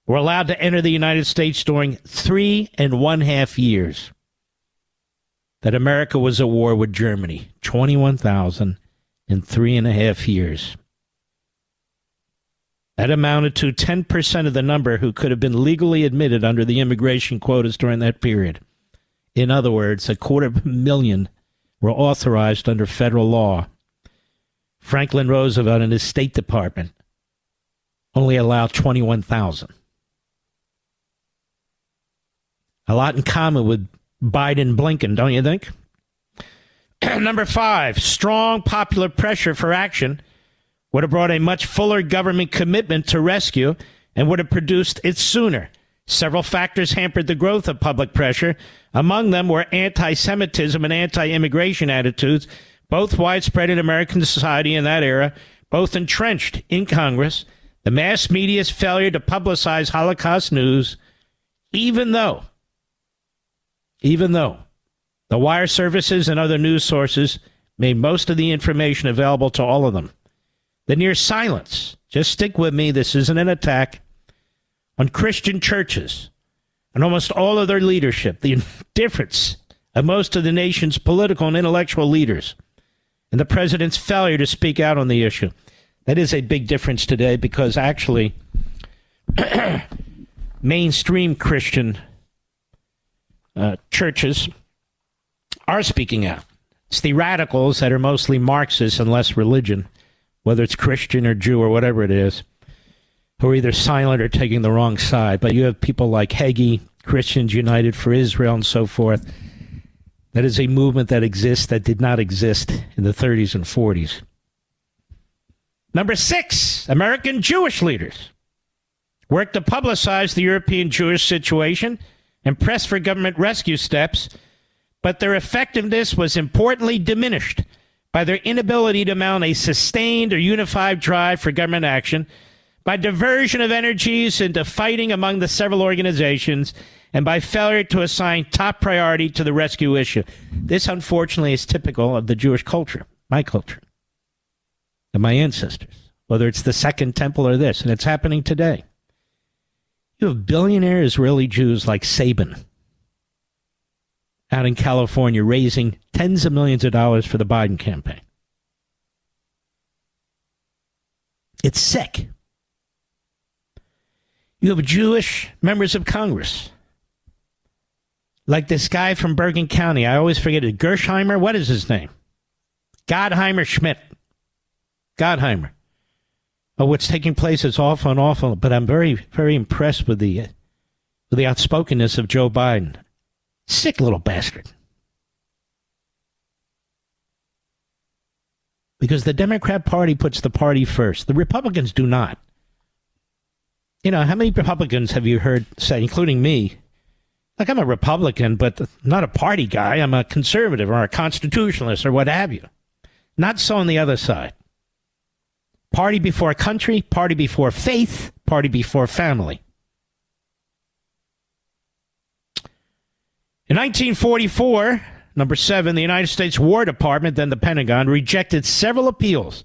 S2: were allowed to enter the United States during 3.5 years that America was at war with Germany. 21,000 in 3.5 years. That amounted to 10% of the number who could have been legally admitted under the immigration quotas during that period. In other words, 250,000 were authorized under federal law. Franklin Roosevelt and his State Department only allowed 21,000. A lot in common with Biden and Blinken, don't you think? Number 5, strong popular pressure for action would have brought a much fuller government commitment to rescue and would have produced it sooner. Several factors hampered the growth of public pressure. Among them were anti-Semitism and anti-immigration attitudes, both widespread in American society in that era, both entrenched in Congress, the mass media's failure to publicize Holocaust news, even though the wire services and other news sources made most of the information available to all of them. The near silence, just stick with me, this isn't an attack, on Christian churches and almost all of their leadership, the indifference of most of the nation's political and intellectual leaders, and the president's failure to speak out on the issue. That is a big difference today because actually mainstream Christian churches are speaking out. It's the radicals that are mostly Marxist and less religion, whether it's Christian or Jew or whatever it is, who are either silent or taking the wrong side. But you have people like Hagee, Christians United for Israel, and so forth. That is a movement that exists that did not exist in the 30s and 40s. Number 6, American Jewish leaders worked to publicize the European Jewish situation and press for government rescue steps, but their effectiveness was importantly diminished by their inability to mount a sustained or unified drive for government action, by diversion of energies into fighting among the several organizations, and by failure to assign top priority to the rescue issue. This, unfortunately, is typical of the Jewish culture, my culture, and my ancestors, whether it's the Second Temple or this, and it's happening today. You have billionaire Israeli Jews like Sabin out in California raising tens of millions of dollars for the Biden campaign. It's sick. You have Jewish members of Congress, like this guy from Bergen County. I always forget it. Gersheimer? What is his name? Godheimer Schmidt. Godheimer. Oh, what's taking place is awful, but I'm very, very impressed with the outspokenness of Joe Biden. Sick little bastard. Because the Democrat Party puts the party first. The Republicans do not. You know, how many Republicans have you heard say, including me, like I'm a Republican, but not a party guy. I'm a conservative or a constitutionalist or what have you. Not so on the other side. Party before country, party before faith, party before family. In 1944, number 7, the United States War Department, then the Pentagon, rejected several appeals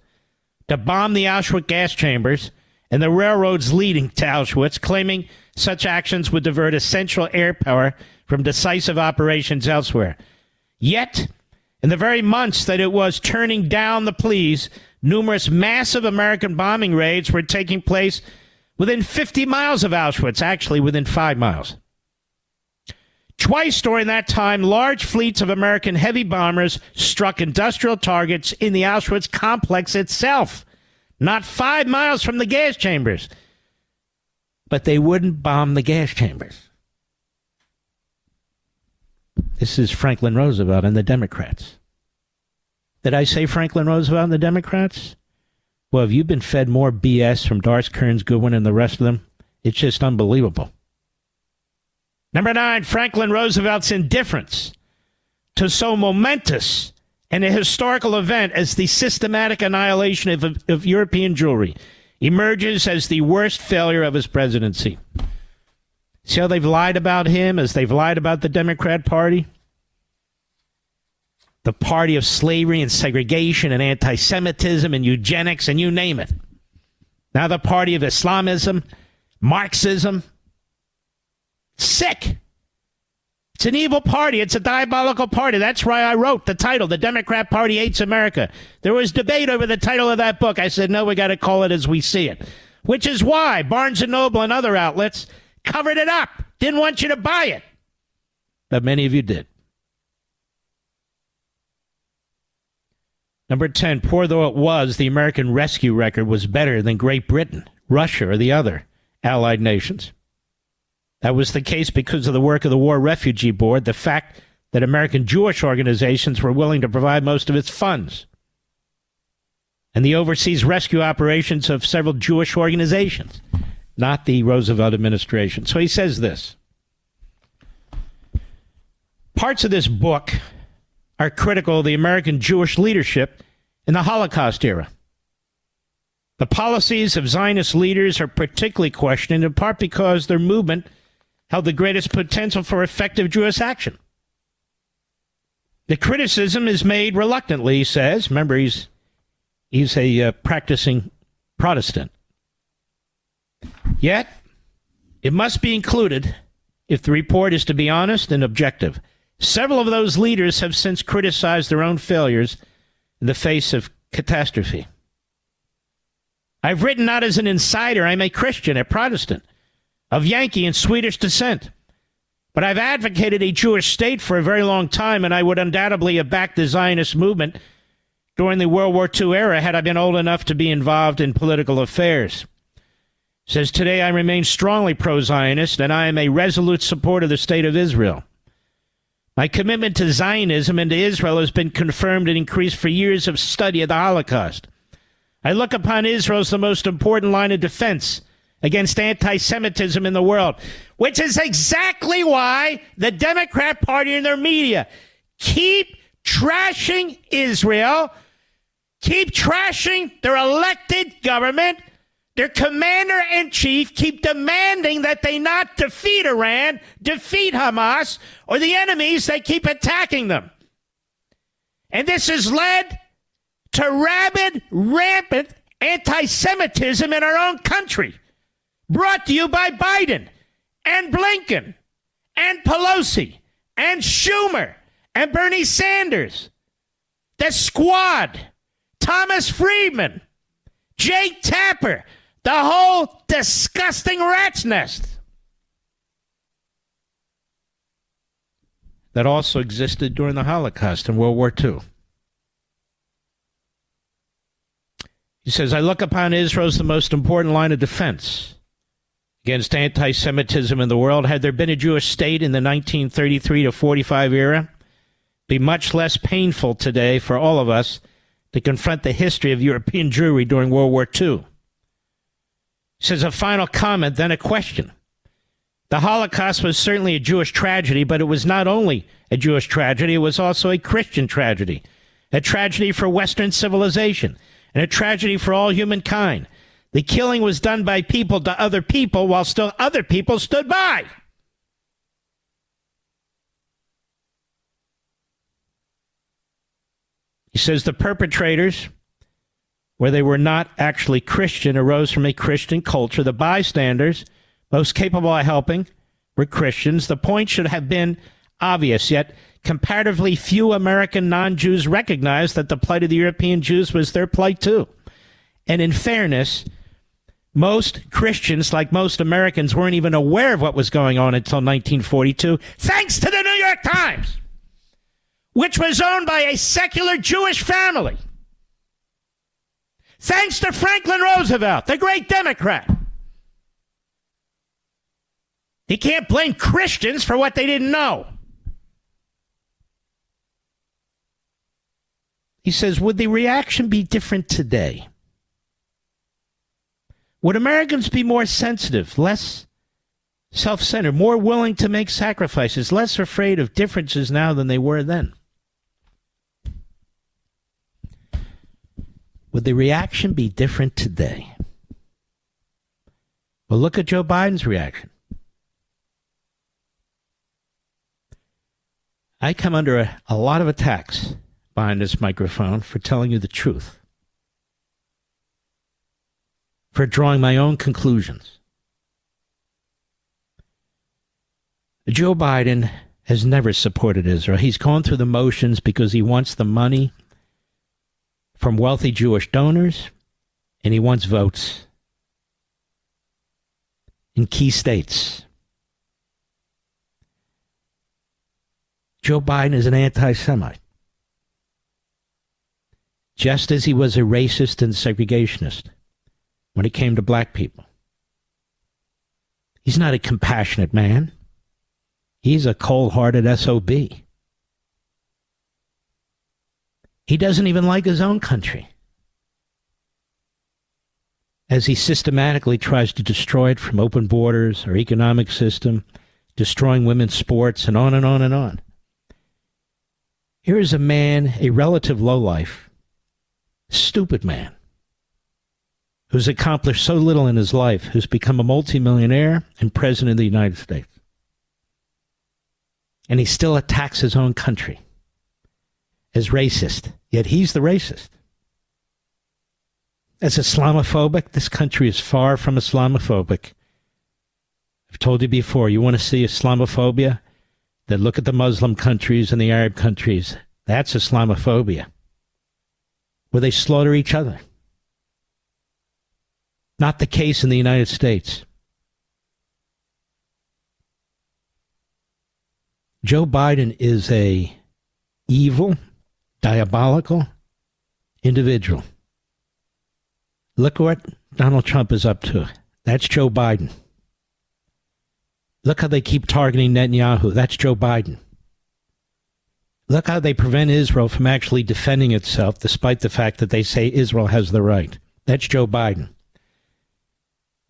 S2: to bomb the Auschwitz gas chambers and the railroads leading to Auschwitz, claiming such actions would divert essential air power from decisive operations elsewhere. Yet, in the very months that it was turning down the pleas, numerous massive American bombing raids were taking place within 50 miles of Auschwitz, actually within 5 miles. Twice during that time, large fleets of American heavy bombers struck industrial targets in the Auschwitz complex itself, not 5 miles from the gas chambers. But they wouldn't bomb the gas chambers. This is Franklin Roosevelt and the Democrats. Did I say Franklin Roosevelt and the Democrats? Well, have you been fed more BS from Darcy Kearns Goodwin and the rest of them? It's just unbelievable. Number 9, Franklin Roosevelt's indifference to so momentous and a historical event as the systematic annihilation of European Jewry emerges as the worst failure of his presidency. See how they've lied about him as they've lied about the Democrat Party? The party of slavery and segregation and anti-Semitism and eugenics and you name it. Now the party of Islamism, Marxism. Sick. It's an evil party. It's a diabolical party. That's why I wrote the title, The Democrat Party Hates America. There was debate over the title of that book. I said, no, we got to call it as we see it. Which is why Barnes & Noble and other outlets covered it up. Didn't want you to buy it. But many of you did. Number 10, poor though it was, the American rescue record was better than Great Britain, Russia, or the other allied nations. That was the case because of the work of the War Refugee Board, the fact that American Jewish organizations were willing to provide most of its funds, and the overseas rescue operations of several Jewish organizations, not the Roosevelt administration. So he says this. Parts of this book are critical of the American Jewish leadership in the Holocaust era. The policies of Zionist leaders are particularly questioned, in part because their movement held the greatest potential for effective Jewish action. The criticism is made reluctantly, he says. Remember, he's a practicing Protestant. Yet, it must be included if the report is to be honest and objective. Several of those leaders have since criticized their own failures in the face of catastrophe. I've written not as an insider. I'm a Christian, a Protestant, of Yankee and Swedish descent. But I've advocated a Jewish state for a very long time, and I would undoubtedly have backed the Zionist movement during the World War II era had I been old enough to be involved in political affairs. Says, today I remain strongly pro-Zionist, and I am a resolute supporter of the state of Israel. My commitment to Zionism and to Israel has been confirmed and increased for years of study of the Holocaust. I look upon Israel as the most important line of defense against anti-Semitism in the world, which is exactly why the Democrat Party and their media keep trashing Israel, keep trashing their elected government, their commander-in-chief, keep demanding that they not defeat Iran, defeat Hamas, or the enemies, they keep attacking them. And this has led to rabid, rampant anti-Semitism in our own country. Brought to you by Biden and Blinken and Pelosi and Schumer and Bernie Sanders. The Squad, Thomas Friedman, Jake Tapper, the whole disgusting rat's nest that also existed during the Holocaust and World War II. He says, I look upon Israel as the most important line of defense against anti-Semitism in the world. Had there been a Jewish state in the 1933 to 45 era, it'd be much less painful today for all of us to confront the history of European Jewry during World War II. He says, a final comment, then a question. The Holocaust was certainly a Jewish tragedy, but it was not only a Jewish tragedy, it was also a Christian tragedy, a tragedy for Western civilization, and a tragedy for all humankind. The killing was done by people to other people while still other people stood by. He says the perpetrators, where they were not actually Christian, arose from a Christian culture. The bystanders, most capable of helping, were Christians. The point should have been obvious, yet comparatively few American non-Jews recognized that the plight of the European Jews was their plight too. And in fairness, most Christians, like most Americans, weren't even aware of what was going on until 1942, thanks to the New York Times, which was owned by a secular Jewish family. Thanks to Franklin Roosevelt, the great Democrat. He can't blame Christians for what they didn't know. He says, would the reaction be different today? Would Americans be more sensitive, less self-centered, more willing to make sacrifices, less afraid of differences now than they were then? Would the reaction be different today? Well, look at Joe Biden's reaction. I come under a lot of attacks behind this microphone for telling you the truth, for drawing my own conclusions. Joe Biden has never supported Israel. He's gone through the motions because he wants the money from wealthy Jewish donors, and he wants votes in key states. Joe Biden is an anti-Semite, just as he was a racist and segregationist when it came to black people. He's not a compassionate man. He's a cold-hearted SOB. He doesn't even like his own country, as he systematically tries to destroy it from open borders, our economic system, destroying women's sports, and on and on and on. Here is a man, a relative lowlife, stupid man, who's accomplished so little in his life, who's become a multimillionaire and president of the United States. And he still attacks his own country as racist, yet he's the racist. As Islamophobic, this country is far from Islamophobic. I've told you before, you want to see Islamophobia? Then look at the Muslim countries and the Arab countries. That's Islamophobia, where they slaughter each other. Not the case in the United States. Joe Biden is a evil, diabolical individual. Look what Donald Trump is up to. That's Joe Biden. Look how they keep targeting Netanyahu. That's Joe Biden. Look how they prevent Israel from actually defending itself, despite the fact that they say Israel has the right. That's Joe Biden.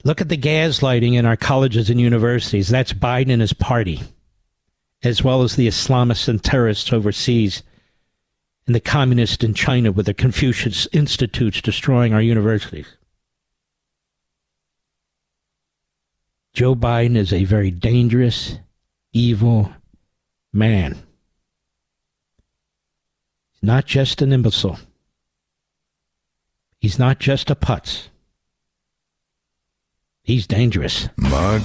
S2: Look at the gaslighting in our colleges and universities. That's Biden and his party, as well as the Islamists and terrorists overseas and the communists in China with their Confucius institutes destroying our universities. Joe Biden is a very dangerous, evil man. He's not just an imbecile. He's not just a putz. He's dangerous.
S5: Mark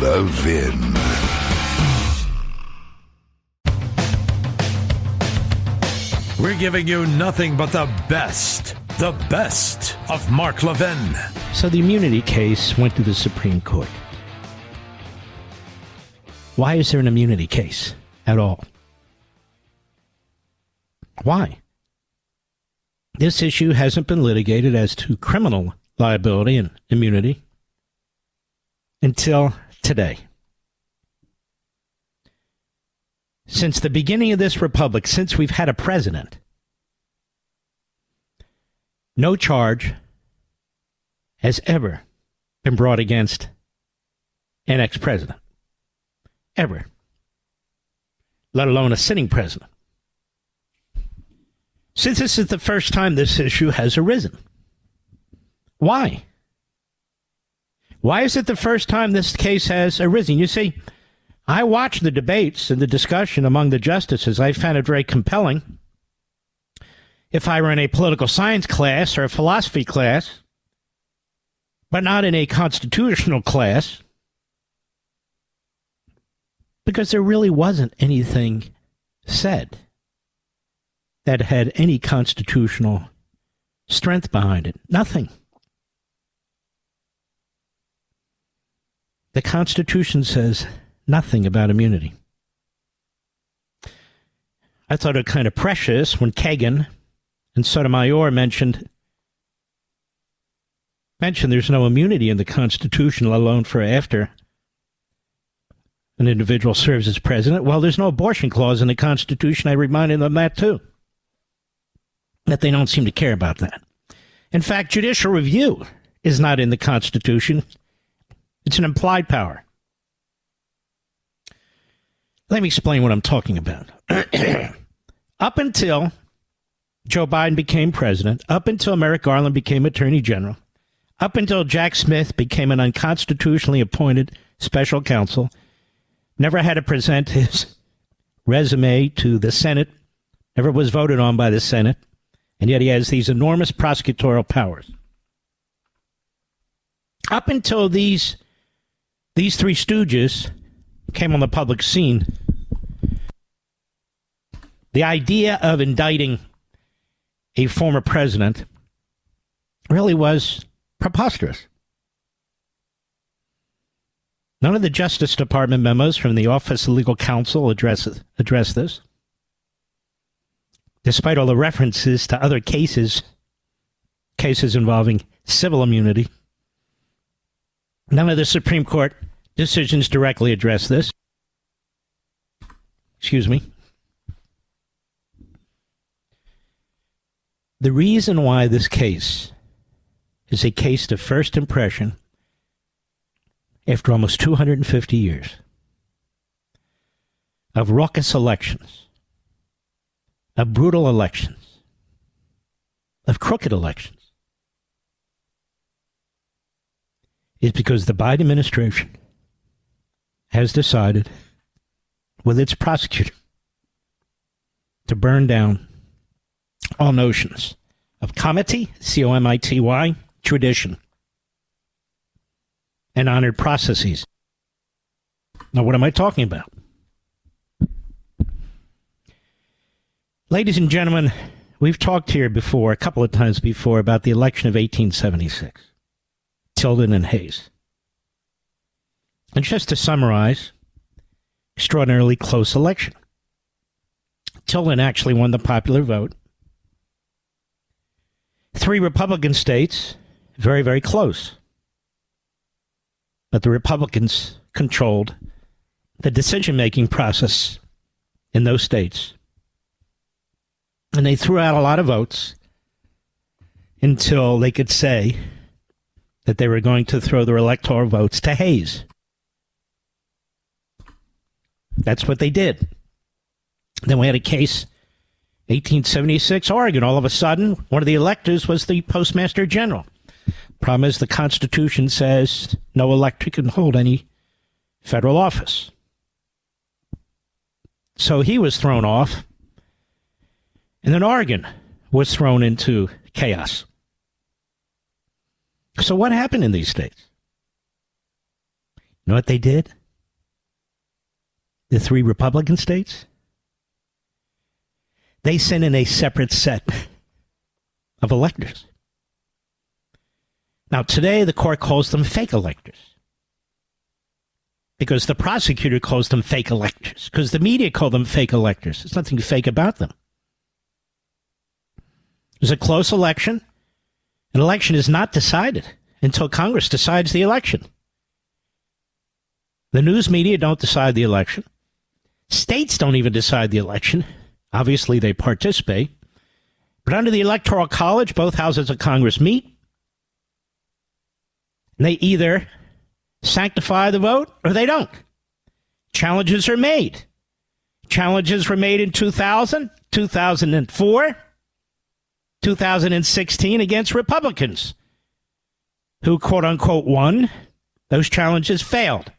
S5: Levin.
S1: We're giving you nothing but the best of Mark Levin.
S2: So the immunity case went to the Supreme Court. Why is there an immunity case at all? Why? This issue hasn't been litigated as to criminal liability and immunity until today. Since the beginning of this republic, since we've had a president, no charge has ever been brought against an ex-president. Ever. Let alone a sitting president. Since this is the first time this issue has arisen. Why? Why is it the first time this case has arisen? You see, I watched the debates and the discussion among the justices. I found it very compelling. If I were in a political science class or a philosophy class, but not in a constitutional class, because there really wasn't anything said that had any constitutional strength behind it. Nothing. The Constitution says nothing about immunity. I thought it kind of precious when Kagan and Sotomayor mentioned there's no immunity in the Constitution, let alone for after an individual serves as president. Well, there's no abortion clause in the Constitution. I reminded them that too. That they don't seem to care about that. In fact, judicial review is not in the Constitution. It's an implied power. Let me explain what I'm talking about. Up until Joe Biden became president, up until Merrick Garland became attorney general, up until Jack Smith became an unconstitutionally appointed special counsel, never had to present his resume to the Senate, never was voted on by the Senate, and yet he has these enormous prosecutorial powers. Up until these three stooges came on the public scene, the idea of indicting a former president really was preposterous. None of the Justice Department memos from the Office of Legal Counsel address this, despite all the references to other cases involving civil immunity. None of the Supreme Court decisions directly address this. Excuse me. The reason why this case is a case of first impression after almost 250 years of raucous elections, of brutal elections, of crooked elections, is because the Biden administration has decided, with its prosecutor, to burn down all notions of comity, C-O-M-I-T-Y, tradition, and honored processes. Now, what am I talking about? Ladies and gentlemen, we've talked here before, a couple of times before, about the election of 1876, Tilden and Hayes. And just to summarize, extraordinarily close election. Tilden actually won the popular vote. 3 Republican states, very, very close. But the Republicans controlled the decision-making process in those states. And they threw out a lot of votes until they could say that they were going to throw their electoral votes to Hayes. That's what they did. Then we had a case, 1876, Oregon. All of a sudden, one of the electors was the Postmaster General. Problem is, the Constitution says no elector can hold any federal office. So he was thrown off, and then Oregon was thrown into chaos. So what happened in these states? You know what they did? The 3 Republican states? They sent in a separate set of electors. Now, today, the court calls them fake electors. Because the prosecutor calls them fake electors. Because the media call them fake electors. There's nothing fake about them. It was a close election. An election is not decided until Congress decides the election. The news media don't decide the election. States don't even decide the election. Obviously, they participate. But under the Electoral College, both houses of Congress meet. And they either sanctify the vote or they don't. Challenges are made. Challenges were made in 2000, 2004, 2016 against Republicans who, quote unquote, won. Those challenges failed.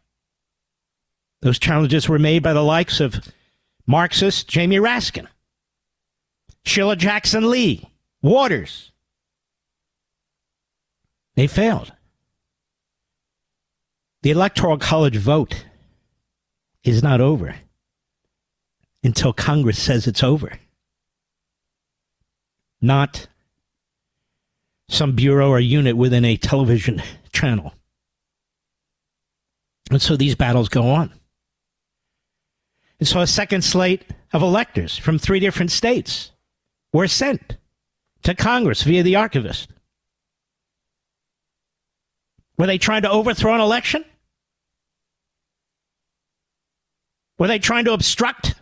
S2: Those challenges were made by the likes of Marxist Jamie Raskin, Sheila Jackson Lee, Waters. They failed. The Electoral College vote is not over until Congress says it's over. Not some bureau or unit within a television channel. And so these battles go on. And so a second slate of electors from 3 different states were sent to Congress via the archivist. Were they trying to overthrow an election? Were they trying to obstruct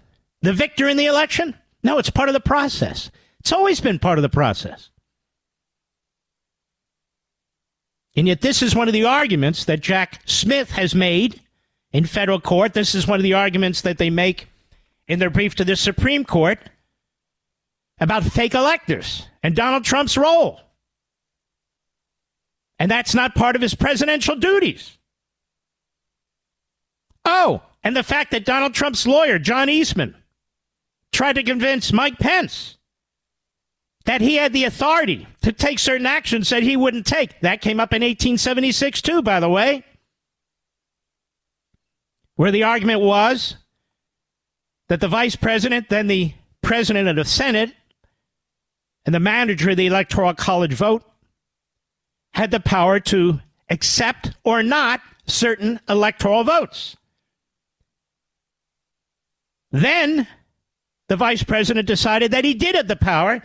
S2: the victor in the election? No, it's part of the process. It's always been part of the process. And yet this is one of the arguments that Jack Smith has made in federal court. This is one of the arguments that they make in their brief to the Supreme Court about fake electors and Donald Trump's role. And that's not part of his presidential duties. Oh, and the fact that Donald Trump's lawyer, John Eastman, tried to convince Mike Pence that he had the authority to take certain actions that he wouldn't take. That came up in 1876, too, by the way, where the argument was that the vice president, then the president of the Senate, and the manager of the Electoral College vote had the power to accept or not certain electoral votes. Then the vice president decided that he did have the power,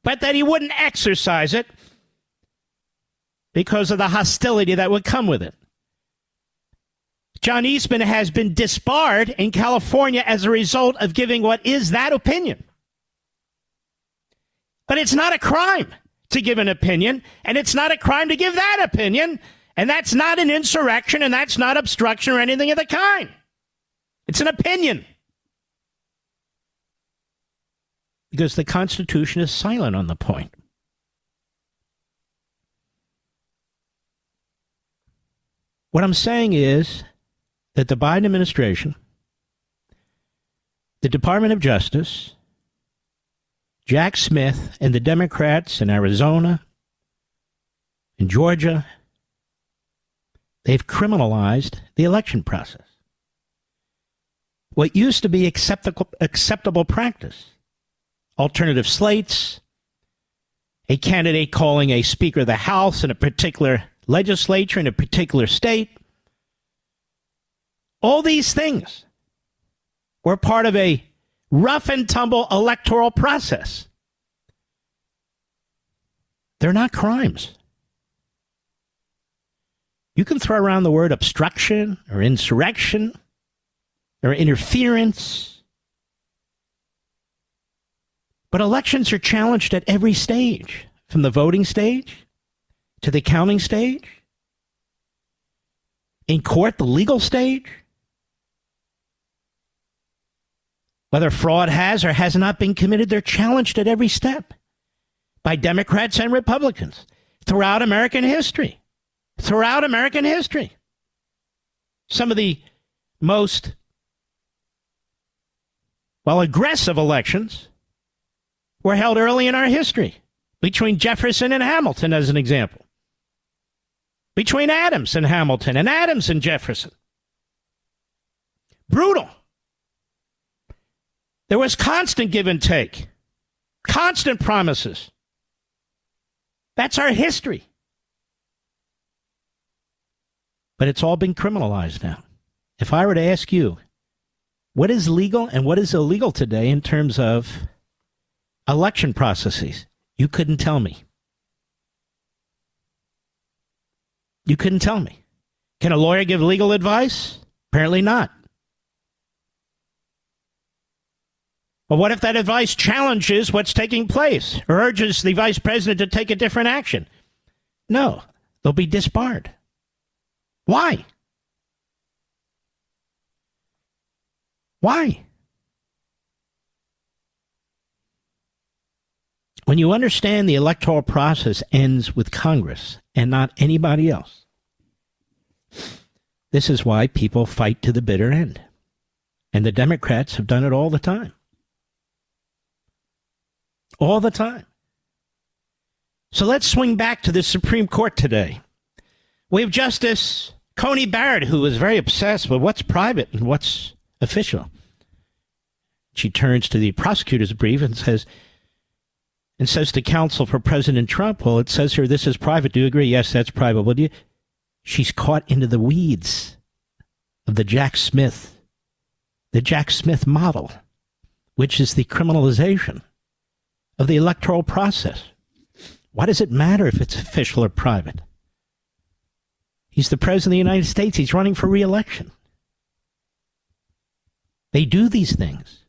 S2: but that he wouldn't exercise it because of the hostility that would come with it. John Eastman has been disbarred in California as a result of giving what is that opinion. But it's not a crime to give an opinion, and it's not a crime to give that opinion, and that's not an insurrection, and that's not obstruction or anything of the kind. It's an opinion. Because the Constitution is silent on the point. What I'm saying is that the Biden administration, the Department of Justice, Jack Smith, and the Democrats in Arizona and Georgia, they've criminalized the election process. What used to be acceptable practice, alternative slates, a candidate calling a Speaker of the House in a particular legislature in a particular state, all these things were part of a rough and tumble electoral process. They're not crimes. You can throw around the word obstruction or insurrection or interference, but elections are challenged at every stage, from the voting stage to the counting stage, in court, the legal stage. Whether fraud has or has not been committed, they're challenged at every step by Democrats and Republicans throughout American history. Throughout American history. Some of the most, aggressive elections were held early in our history, between Jefferson and Hamilton, as an example. Between Adams and Hamilton, and Adams and Jefferson. Brutal. There was constant give and take, constant promises. That's our history. But it's all been criminalized now. If I were to ask you, what is legal and what is illegal today in terms of election processes, you couldn't tell me. You couldn't tell me. Can a lawyer give legal advice? Apparently not. But what if that advice challenges what's taking place or urges the vice president to take a different action? No, they'll be disbarred. Why? Why? When you understand the electoral process ends with Congress and not anybody else, this is why people fight to the bitter end. And the Democrats have done it all the time. All the time. So let's swing back to the Supreme Court today. We have Justice Coney Barrett, who is very obsessed with what's private and what's official. She turns to the prosecutor's brief and says to counsel for President Trump, well, it says here this is private. Do you agree? Yes, that's private. Well, she's caught into the weeds of the Jack Smith model, which is the criminalization of the electoral process. Why does it matter if it's official or private? He's the president of the United States. He's running for re-election. They do these things.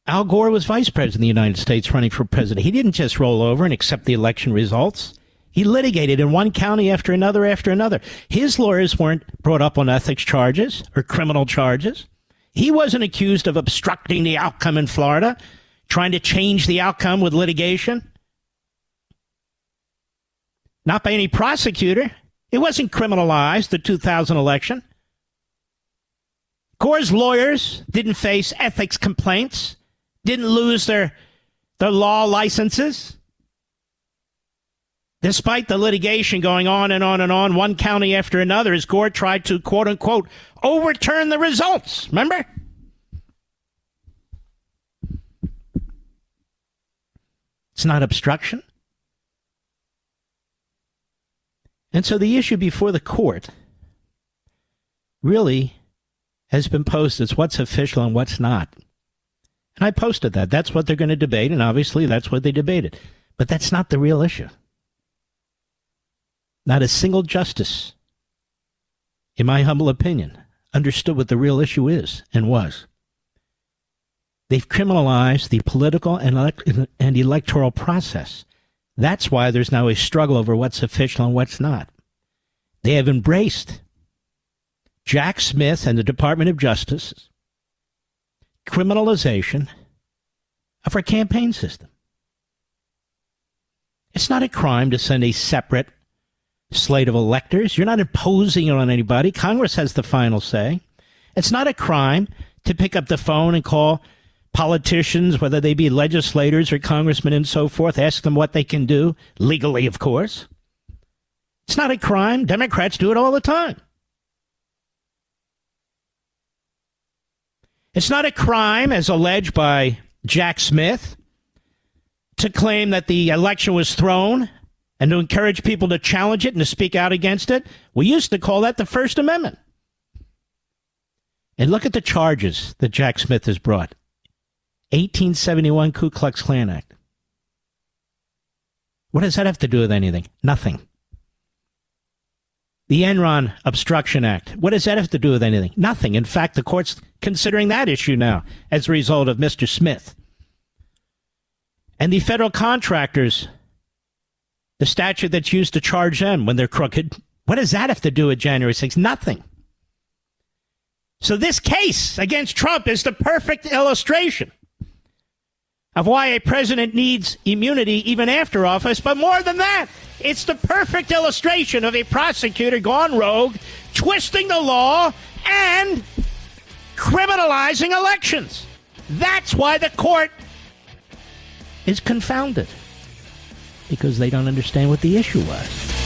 S2: Al Gore was vice president of the United States running for president. He didn't just roll over and accept the election results. He litigated in one county after another after another. His lawyers weren't brought up on ethics charges or criminal charges. He wasn't accused of obstructing the outcome in Florida, trying to change the outcome with litigation. Not by any prosecutor. It wasn't criminalized, the 2000 election. Gore's lawyers didn't face ethics complaints, didn't lose their law licenses. Despite the litigation going on and on and on, one county after another, as Gore tried to, quote unquote, overturn the results. Remember? It's not obstruction. And so the issue before the court really has been posed as what's official and what's not. And I posted that. That's what they're going to debate, and obviously that's what they debated. But that's not the real issue. Not a single justice, in my humble opinion, understood what the real issue is and was. They've criminalized the political and electoral process. That's why there's now a struggle over what's official and what's not. They have embraced Jack Smith and the Department of Justice's criminalization of our campaign system. It's not a crime to send a separate slate of electors. You're not imposing it on anybody. Congress has the final say. It's not a crime to pick up the phone and call politicians, whether they be legislators or congressmen and so forth, ask them what they can do, legally, of course. It's not a crime. Democrats do it all the time. It's not a crime, as alleged by Jack Smith, to claim that the election was thrown and to encourage people to challenge it and to speak out against it. We used to call that the First Amendment. And look at the charges that Jack Smith has brought. 1871 Ku Klux Klan Act. What does that have to do with anything? Nothing. The Enron Obstruction Act. What does that have to do with anything? Nothing. In fact, the court's considering that issue now as a result of Mr. Smith. And the federal contractors, the statute that's used to charge them when they're crooked, what does that have to do with January 6th? Nothing. So this case against Trump is the perfect illustration of why a president needs immunity even after office. But more than that, it's the perfect illustration of a prosecutor gone rogue, twisting the law and criminalizing elections. That's why the court is confounded, because they don't understand what the issue was.